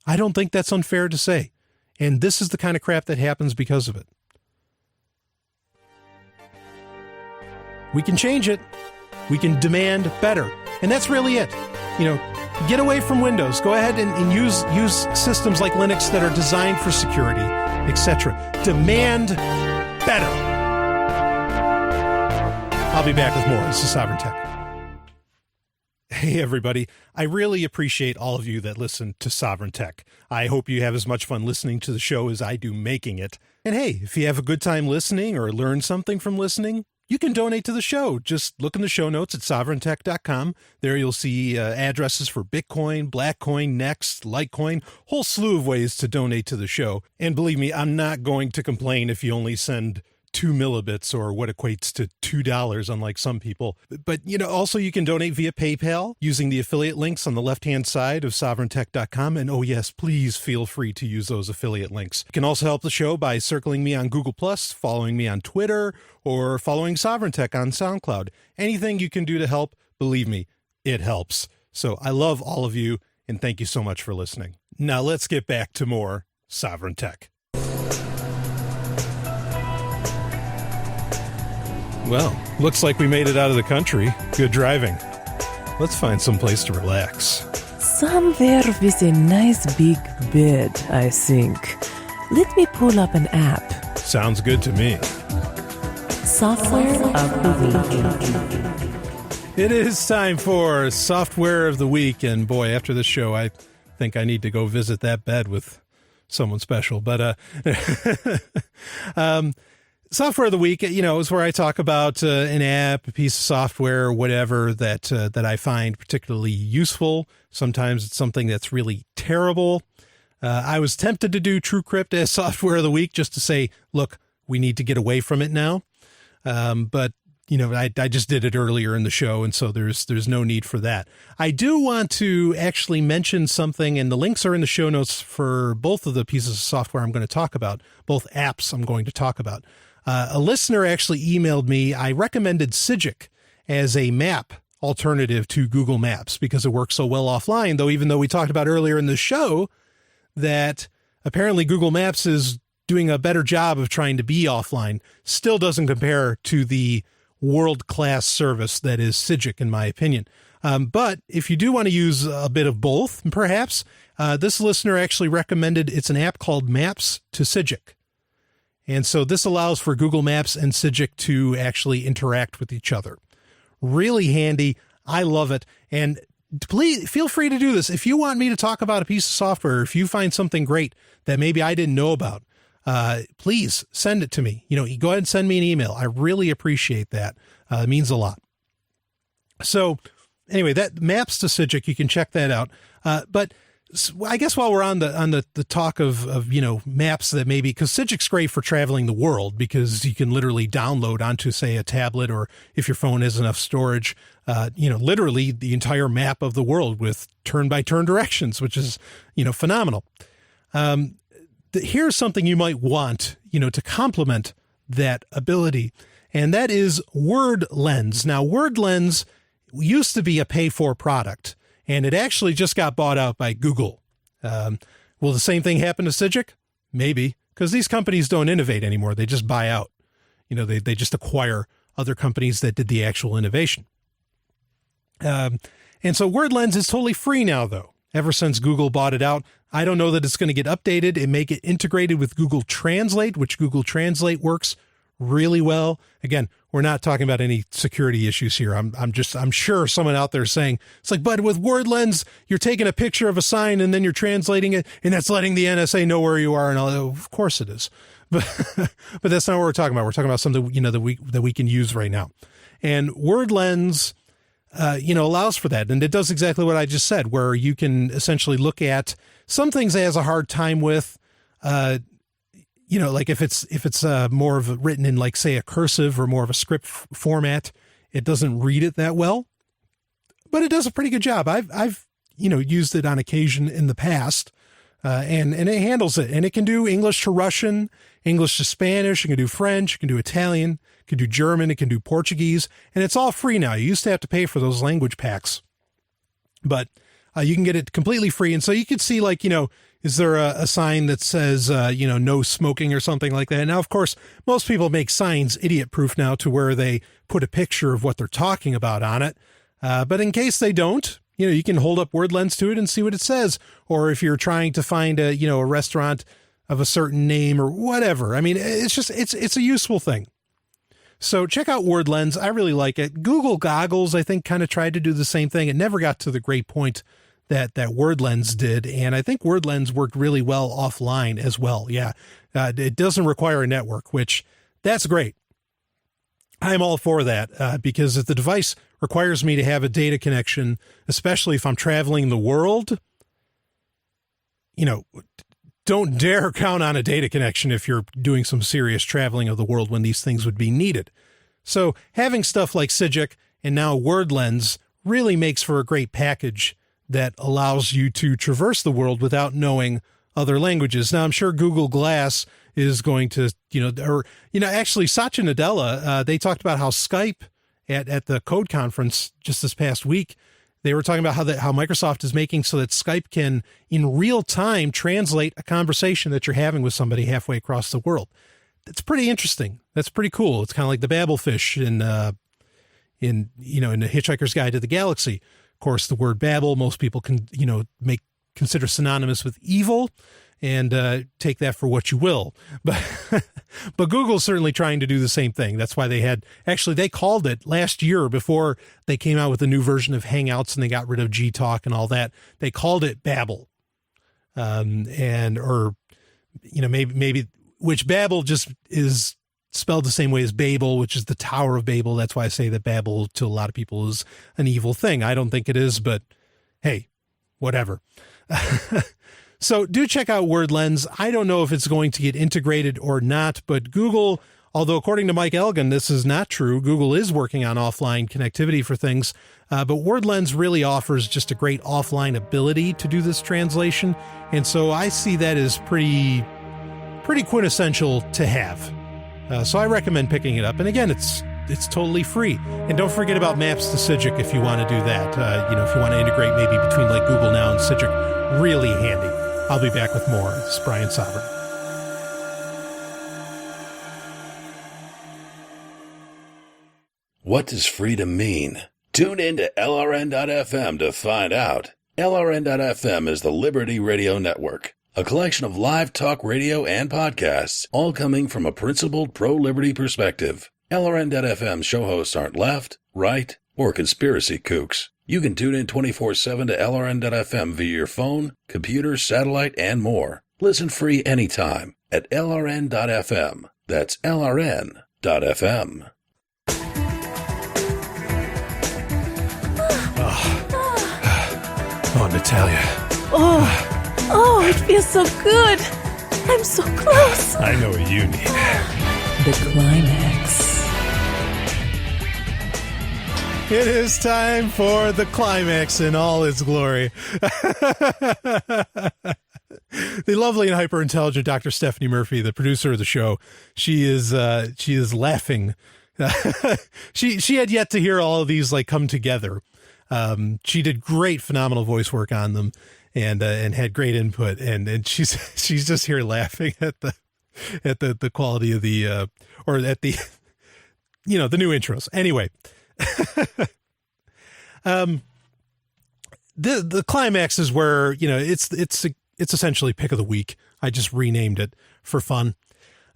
I don't think that's unfair to say. And this is the kind of crap that happens because of it. We can change it. We can demand better. And that's really it. Get away from Windows. Go ahead and use systems like Linux that are designed for security, etc. Demand better. I'll be back with more. This is Sovryn Tech. Hey, everybody. I really appreciate all of you that listen to Sovryn Tech. I hope you have as much fun listening to the show as I do making it. And hey, if you have a good time listening or learn something from listening, you can donate to the show. Just look in the show notes at sovryntech.com. There you'll see addresses for Bitcoin, BLACKCOIN, Next, Litecoin, whole slew of ways to donate to the show. And believe me, I'm not going to complain if you only send 2 millibits, or what equates to $2, unlike some people. But, also you can donate via PayPal using the affiliate links on the left-hand side of sovryntech.com. And oh yes, please feel free to use those affiliate links. You can also help the show by circling me on Google+, following me on Twitter, or following Sovryn Tech on SoundCloud. Anything you can do to help, believe me, it helps. So I love all of you, and thank you so much for listening. Now let's get back to more Sovryn Tech. Well, looks like we made it out of the country. Good driving. Let's find some place to relax. Somewhere with a nice big bed, I think. Let me pull up an app. Sounds good to me. Software of the week. It is time for Software of the Week, and boy, after this show, I think I need to go visit that bed with someone special. But Software of the Week, is where I talk about an app, a piece of software, whatever that I find particularly useful. Sometimes it's something that's really terrible. I was tempted to do TrueCrypt as Software of the Week just to say, look, we need to get away from it now. But I just did it earlier in the show, and so there's no need for that. I do want to actually mention something, and the links are in the show notes for both of the pieces of software I'm going to talk about, both apps I'm going to talk about. A listener actually emailed me. I recommended Sygic as a map alternative to Google Maps because it works so well offline, even though we talked about earlier in the show that apparently Google Maps is doing a better job of trying to be offline, still doesn't compare to the world-class service that is Sygic, in my opinion. But if you do want to use a bit of both, perhaps, this listener actually recommended it's an app called Maps to Sygic. And so this allows for Google Maps and Sygic to actually interact with each other. Really handy. I love it. And please feel free to do this. If you want me to talk about a piece of software, if you find something great that maybe I didn't know about, please send it to me. Go ahead and send me an email. I really appreciate that. It means a lot. So anyway, that Maps to Sygic, you can check that out. But I guess while we're on the talk of maps that maybe, because Sygic's great for traveling the world because you can literally download onto, say, a tablet, or if your phone has enough storage, literally the entire map of the world with turn-by-turn directions, which is, phenomenal. Here's something you might want, to complement that ability, and that is WordLens. Now, WordLens used to be a pay-for product, and it actually just got bought out by Google. Will the same thing happen to Sygic? Maybe, because these companies don't innovate anymore. They just buy out. They just acquire other companies that did the actual innovation. And so WordLens is totally free now, though, ever since Google bought it out. I don't know that it's going to get updated and make it integrated with Google Translate, which Google Translate works really well. Again, we're not talking about any security issues here. I'm sure someone out there saying, it's like, but with WordLens, you're taking a picture of a sign and then you're translating it, and that's letting the NSA know where you are. And all. Of course it is. But that's not what we're talking about. We're talking about something, that we can use right now. And WordLens, allows for that. And it does exactly what I just said, where you can essentially look at some things it has a hard time with, like if it's more of written in, like, say, a cursive or more of a script format, it doesn't read it that well, but it does a pretty good job. I've used it on occasion in the past, and it handles it, and it can do English to Russian, English to Spanish. It can do French. It can do Italian. It can do German. It can do Portuguese, and it's all free now. You used to have to pay for those language packs, but you can get it completely free. And so you could see, like, is there a sign that says, no smoking or something like that? Now, of course, most people make signs idiot-proof now to where they put a picture of what they're talking about on it. But in case they don't, you can hold up WordLens to it and see what it says. Or if you're trying to find a restaurant of a certain name or whatever. I mean, it's a useful thing. So check out WordLens. I really like it. Google Goggles, I think, kind of tried to do the same thing. It never got to the great point that WordLens did. And I think WordLens worked really well offline as well. Yeah. It doesn't require a network, which that's great. I'm all for that because if the device requires me to have a data connection, especially if I'm traveling the world, don't dare count on a data connection if you're doing some serious traveling of the world when these things would be needed. So having stuff like Sygic and now WordLens really makes for a great package that allows you to traverse the world without knowing other languages. Now, I'm sure Google Glass is going to, actually Satya Nadella, they talked about how Skype at the Code Conference just this past week, they were talking about how Microsoft is making so that Skype can, in real time, translate a conversation that you're having with somebody halfway across the world. That's pretty interesting. That's pretty cool. It's kind of like the Babelfish in The Hitchhiker's Guide to the Galaxy. Of course, the word Babel, most people can, consider synonymous with evil. and take that for what you will. But Google's certainly trying to do the same thing. That's why they called it last year before they came out with a new version of Hangouts and they got rid of Gtalk and all that. They called it Babel. Maybe which Babel just is spelled the same way as Babel, which is the Tower of Babel. That's why I say that Babel to a lot of people is an evil thing. I don't think it is, but hey, whatever. So do check out WordLens. I don't know if it's going to get integrated or not, but Google, although according to Mike Elgin, this is not true. Google is working on offline connectivity for things, but WordLens really offers just a great offline ability to do this translation. And so I see that as pretty quintessential to have. So I recommend picking it up. And again, it's totally free. And don't forget about Maps to Sygic if you want to do that. If you want to integrate maybe between like Google Now and Sygic, really handy. I'll be back with more. This is Brian Sovryn. What does freedom mean? Tune in to LRN.FM to find out. LRN.FM is the Liberty Radio Network, a collection of live talk radio and podcasts, all coming from a principled pro-liberty perspective. LRN.FM show hosts aren't left, right, or conspiracy kooks. You can tune in 24/7 to LRN.FM via your phone, computer, satellite, and more. Listen free anytime at LRN.FM. That's LRN.FM. Oh, Natalia. Oh, it feels so good. I'm so close. I know what you need. The climax. It is time for the climax in all its glory. The lovely and hyper-intelligent Dr. Stephanie Murphy, the producer of the show, she is laughing. She had yet to hear all of these come together. She did great, phenomenal voice work on them, and had great input. And she's just here laughing at the quality of the or at the the new intros. Anyway. The climax is where, it's essentially pick of the week. I just renamed it for fun.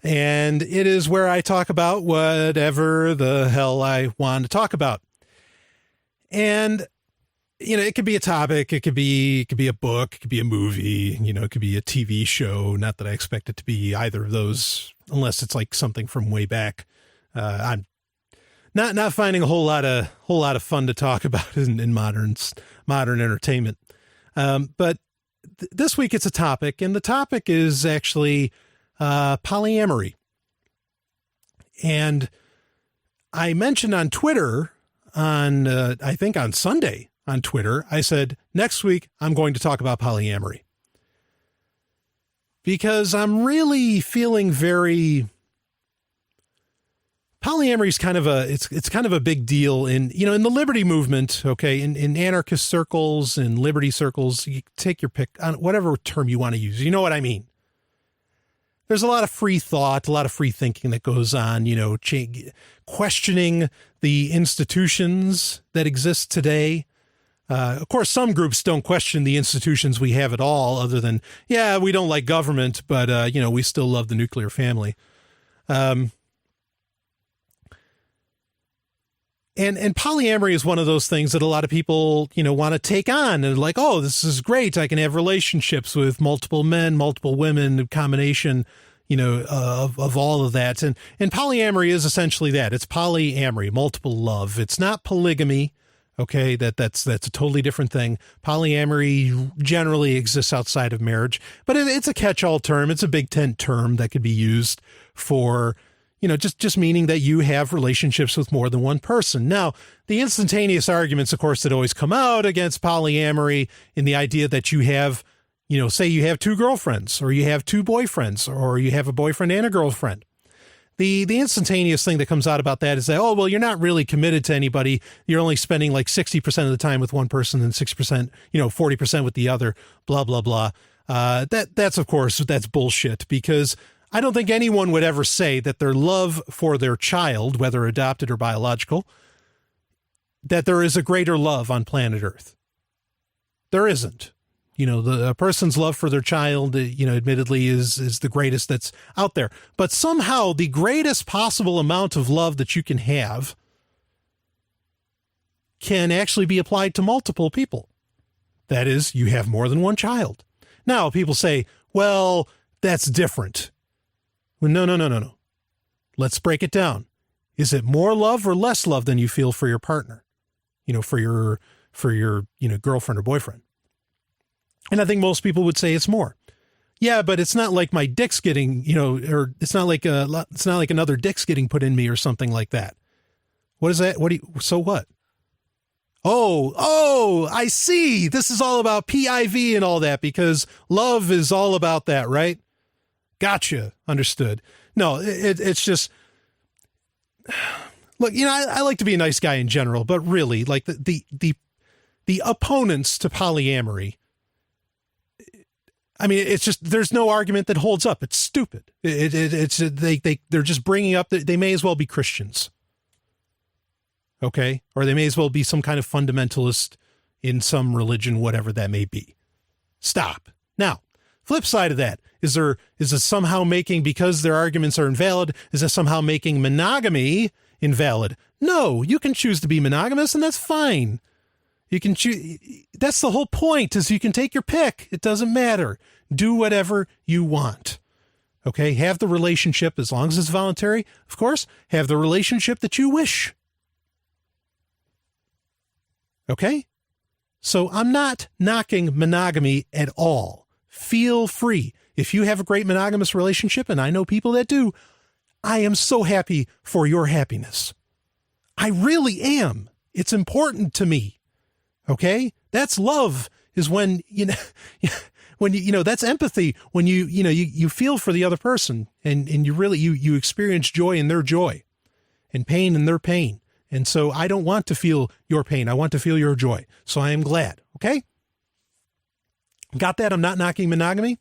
And it is where I talk about whatever the hell I want to talk about. And, it could be a topic. It could be a book. It could be a movie. It could be a TV show. Not that I expect it to be either of those, unless it's like something from way back. I'm not finding a whole lot of fun to talk about in modern entertainment. But this week it's a topic, and the topic is actually polyamory. And I mentioned on Twitter I think on Sunday on Twitter, I said, next week I'm going to talk about polyamory. Because I'm really feeling polyamory is kind of it's kind of a big deal in the liberty movement. Okay. In anarchist circles and liberty circles, you take your pick on whatever term you want to use. You know what I mean? There's a lot of free thought, a lot of free thinking that goes on, questioning the institutions that exist today. Of course, some groups don't question the institutions we have at all, other than, we don't like government, but, we still love the nuclear family. And polyamory is one of those things that a lot of people, want to take on and like, oh, this is great. I can have relationships with multiple men, multiple women, a combination, of all of that. And polyamory is essentially that. It's polyamory, multiple love. It's not polygamy. Okay. That's a totally different thing. Polyamory generally exists outside of marriage, but it's a catch-all term. It's a big tent term that could be used for, just meaning that you have relationships with more than one person. Now, the instantaneous arguments, of course, that always come out against polyamory in the idea that you have, say you have two girlfriends or you have two boyfriends or you have a boyfriend and a girlfriend. The instantaneous thing that comes out about that is that, oh, well, you're not really committed to anybody. You're only spending like 60% of the time with one person and 6%, 40% with the other, blah, blah, blah. That's of course, that's bullshit, because I don't think anyone would ever say that their love for their child, whether adopted or biological, that there is a greater love on planet Earth. There isn't. The person's love for their child, admittedly is the greatest that's out there. But somehow the greatest possible amount of love that you can have can actually be applied to multiple people. That is, you have more than one child. Now, people say, well, that's different. Well, no. Let's break it down. Is it more love or less love than you feel for your partner? For your girlfriend or boyfriend? And I think most people would say it's more. Yeah, but it's not like my dick's getting, or it's not like another dick's getting put in me or something like that. What is that? So what? Oh, I see. This is all about PIV and all that because love is all about that, right? Gotcha. Understood. No, it's just, look, I like to be a nice guy in general, but really like the opponents to polyamory, I mean, it's just, there's no argument that holds up. It's stupid. They're just bringing up that they may as well be Christians. Okay. Or they may as well be some kind of fundamentalist in some religion, whatever that may be. Stop. Now, flip side of that, is it somehow making, because their arguments are invalid, is it somehow making monogamy invalid? No, you can choose to be monogamous and that's fine. You can choose. That's the whole point, is you can take your pick. It doesn't matter. Do whatever you want. Okay. Have the relationship, as long as it's voluntary, of course, have the relationship that you wish. Okay. So I'm not knocking monogamy at all. Feel free. If you have a great monogamous relationship, and I know people that do, I am so happy for your happiness. I really am. It's important to me. Okay. That's love, is when, that's empathy, when you feel for the other person and you really, you experience joy in their joy and pain in their pain. And so I don't want to feel your pain. I want to feel your joy. So I am glad. Okay. Got that? I'm not knocking monogamy.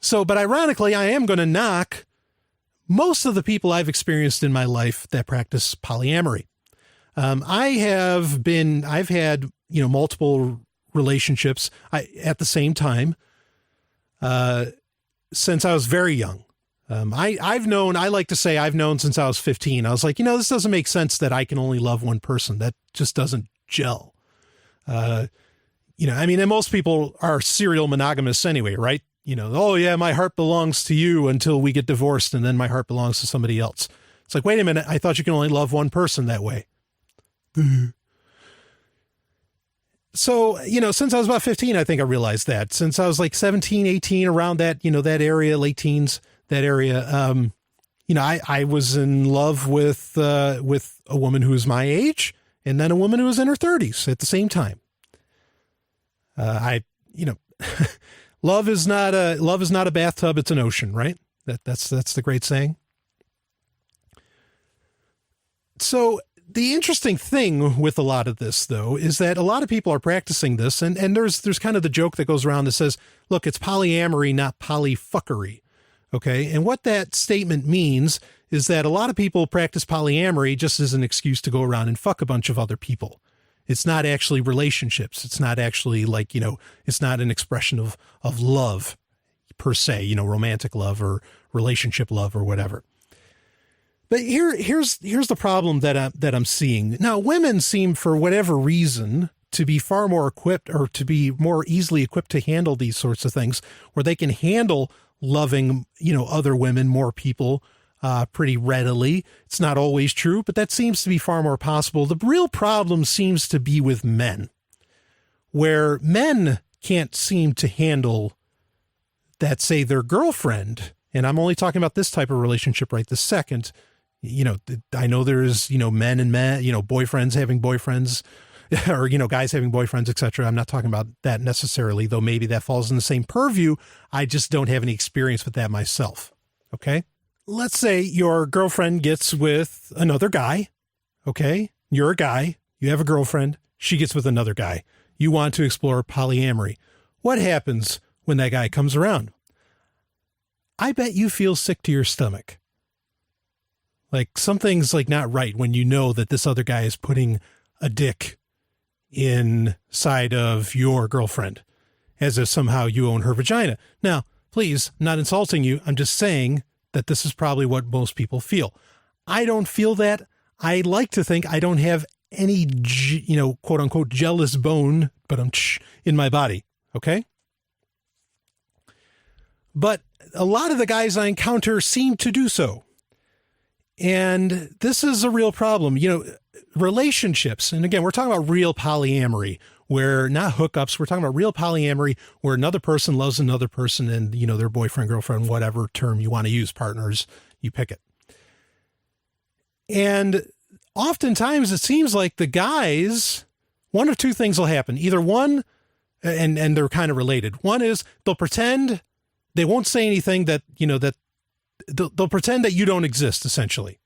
So, but ironically, I am going to knock most of the people I've experienced in my life that practice polyamory. I've had, multiple relationships at the same time, since I was very young. I like to say I've known since I was 15. I was like, this doesn't make sense that I can only love one person. That just doesn't gel. And most people are serial monogamists anyway, right? Oh yeah, my heart belongs to you until we get divorced and then my heart belongs to somebody else. It's like, wait a minute. I thought you can only love one person that way. So, since I was about 15, I think I realized that. Since I was like 17, 18, around that, that area, late teens, that area, I was in love with a woman who was my age and then a woman who was in her 30s at the same time. Love is not a bathtub, it's an ocean, right? That's the great saying. So the interesting thing with a lot of this, though, is that a lot of people are practicing this, and there's kind of the joke that goes around that says, look, it's polyamory, not polyfuckery. Okay. And what that statement means is that a lot of people practice polyamory just as an excuse to go around and fuck a bunch of other people. It's not actually relationships. It's not actually like, it's not an expression of love per se, romantic love or relationship love or whatever. But here's the problem that I'm seeing. Now, women seem, for whatever reason, to be far more equipped, or to be more easily equipped to handle these sorts of things, where they can handle loving, other women, more people, pretty readily. It's not always true, but that seems to be far more possible. The real problem seems to be with men, where men can't seem to handle that, say, their girlfriend. And I'm only talking about this type of relationship right this second. I know there's, men and men, boyfriends having boyfriends, or, guys having boyfriends, etc. I'm not talking about that necessarily, though maybe that falls in the same purview. I just don't have any experience with that myself. Okay. Let's say your girlfriend gets with another guy. Okay. You're a guy. You have a girlfriend. She gets with another guy. You want to explore polyamory. What happens when that guy comes around? I bet you feel sick to your stomach. Like something's like not right when you know that this other guy is putting a dick inside of your girlfriend. as if somehow you own her vagina. Now, please, I'm not insulting you. I'm just saying that this is probably what most people feel. I don't feel that. I like to think I don't have any, quote unquote, jealous bone, but I'm in my body. Okay. But a lot of the guys I encounter seem to do so. And this is a real problem. Relationships. And again, we're talking about real polyamory, where not hookups. We're talking about real polyamory where another person loves another person and, their boyfriend, girlfriend, whatever term you want to use, partners, you pick it. And oftentimes it seems like the guys, one of two things will happen. Either one, and they're kind of related. One is they'll pretend they won't say anything that, that they'll pretend that you don't exist, essentially.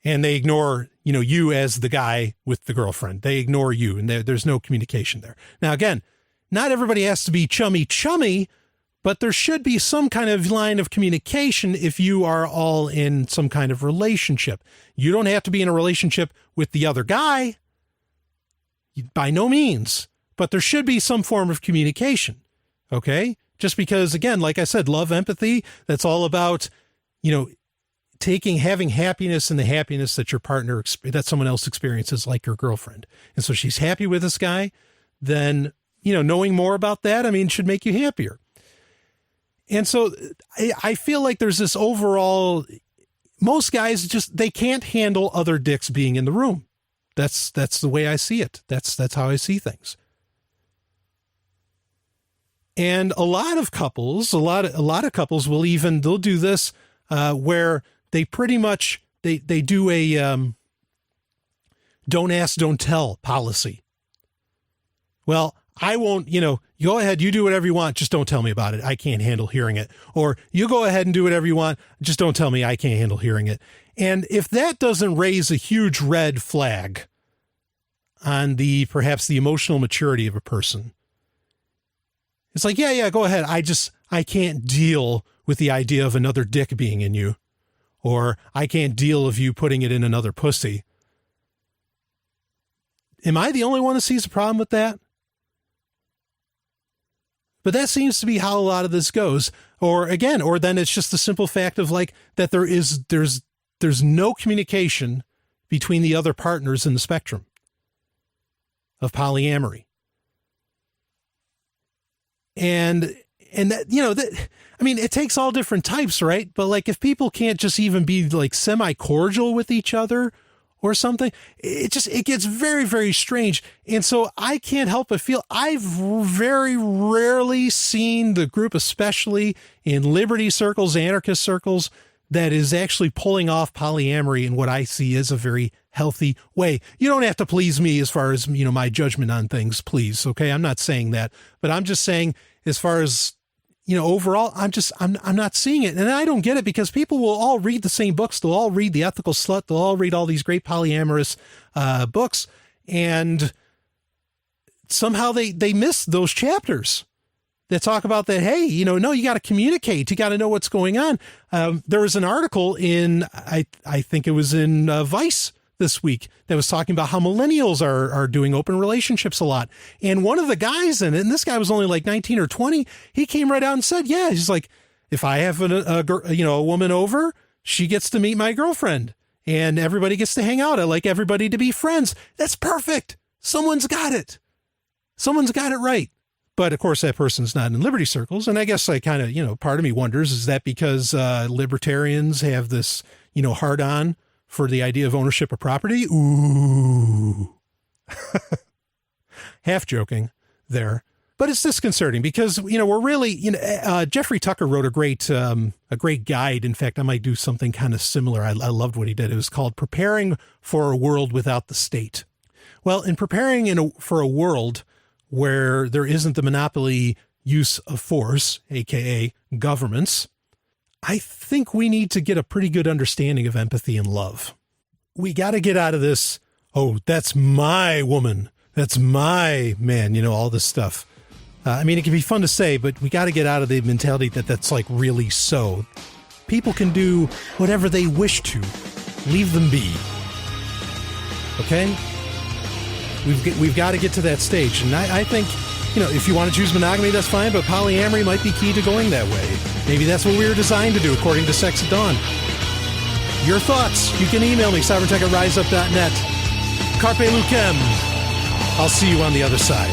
And they ignore, you as the guy with the girlfriend. They ignore you, and there's no communication there. Now, again, not everybody has to be chummy, but there should be some kind of line of communication if you are all in some kind of relationship. You don't have to be in a relationship with the other guy, by no means, but there should be some form of communication, okay? Just because, again, like I said, love, empathy, that's all about, having happiness in the happiness that your partner, that someone else experiences, like your girlfriend. And so she's happy with this guy, then, knowing more about that, should make you happier. And so I feel like there's this overall, most guys they can't handle other dicks being in the room. That's the way I see it. That's how I see things. And a lot of couples will they'll do this, where they pretty much, they do a, don't ask, don't tell policy. Well, I won't, go ahead, you do whatever you want, just don't tell me about it. I can't handle hearing it. Or you go ahead and do whatever you want, just don't tell me, I can't handle hearing it. And if that doesn't raise a huge red flag on perhaps the emotional maturity of a person, it's like, yeah, go ahead. I can't deal with the idea of another dick being in you, or I can't deal with you putting it in another pussy. Am I the only one that sees a problem with that? But that seems to be how a lot of this goes. Or then it's just the simple fact of that there's no communication between the other partners in the spectrum of polyamory. And that, it takes all different types, right? But if people can't just even be semi-cordial with each other or something, it gets very, very strange. And so I can't help but feel I've very rarely seen the group, especially in liberty circles, anarchist circles, that is actually pulling off polyamory in what I see as a very healthy way. You don't have to please me as far as, my judgment on things, please. Okay. I'm not saying that, but I'm just saying as far as, overall, I'm not seeing it. And I don't get it because people will all read the same books. They'll all read The Ethical Slut. They'll all read all these great polyamorous books. And somehow they miss those chapters that talk about that. Hey, no, you got to communicate. You got to know what's going on. There was an article in, I think it was in Vice this week that was talking about how millennials are doing open relationships a lot. And one of the guys in it, and this guy was only 19 or 20, he came right out and said, yeah, he's like, if I have a woman over, she gets to meet my girlfriend and everybody gets to hang out. I like everybody to be friends. That's perfect. Someone's got it. Someone's got it right. But of course, that person's not in liberty circles. And I guess I kind of, part of me wonders, is that because libertarians have this, hard on for the idea of ownership of property? Ooh. Half joking there. But it's disconcerting because, we're really, Jeffrey Tucker wrote a great guide. In fact, I might do something kind of similar. I loved what he did. It was called Preparing for a World Without the State. Well, in preparing for a world where there isn't the monopoly use of force, aka governments, I think we need to get a pretty good understanding of empathy and love. We got to get out of this, oh, that's my woman, that's my man, all this stuff. It can be fun to say, but we got to get out of the mentality that that's really so. People can do whatever they wish to. Leave them be. Okay? We've got to get to that stage. And I think, if you want to choose monogamy, that's fine, but polyamory might be key to going that way. Maybe that's what we were designed to do, according to Sex at Dawn. Your thoughts, you can email me, sovereigntech@riseup.net. Carpe Lucem. I'll see you on the other side.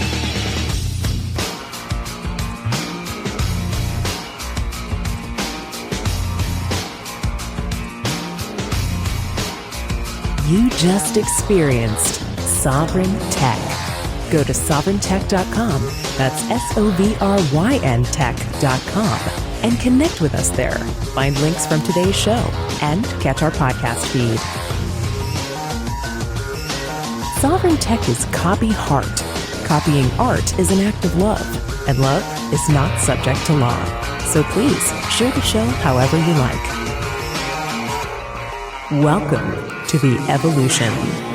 You just experienced Sovryn Tech. Go to sovereigntech.com, that's SOVRYN tech.com, and connect with us there. Find links from today's show and catch our podcast feed. Sovryn Tech is copy heart. Copying art is an act of love, and love is not subject to law. So please share the show however you like. Welcome to the evolution.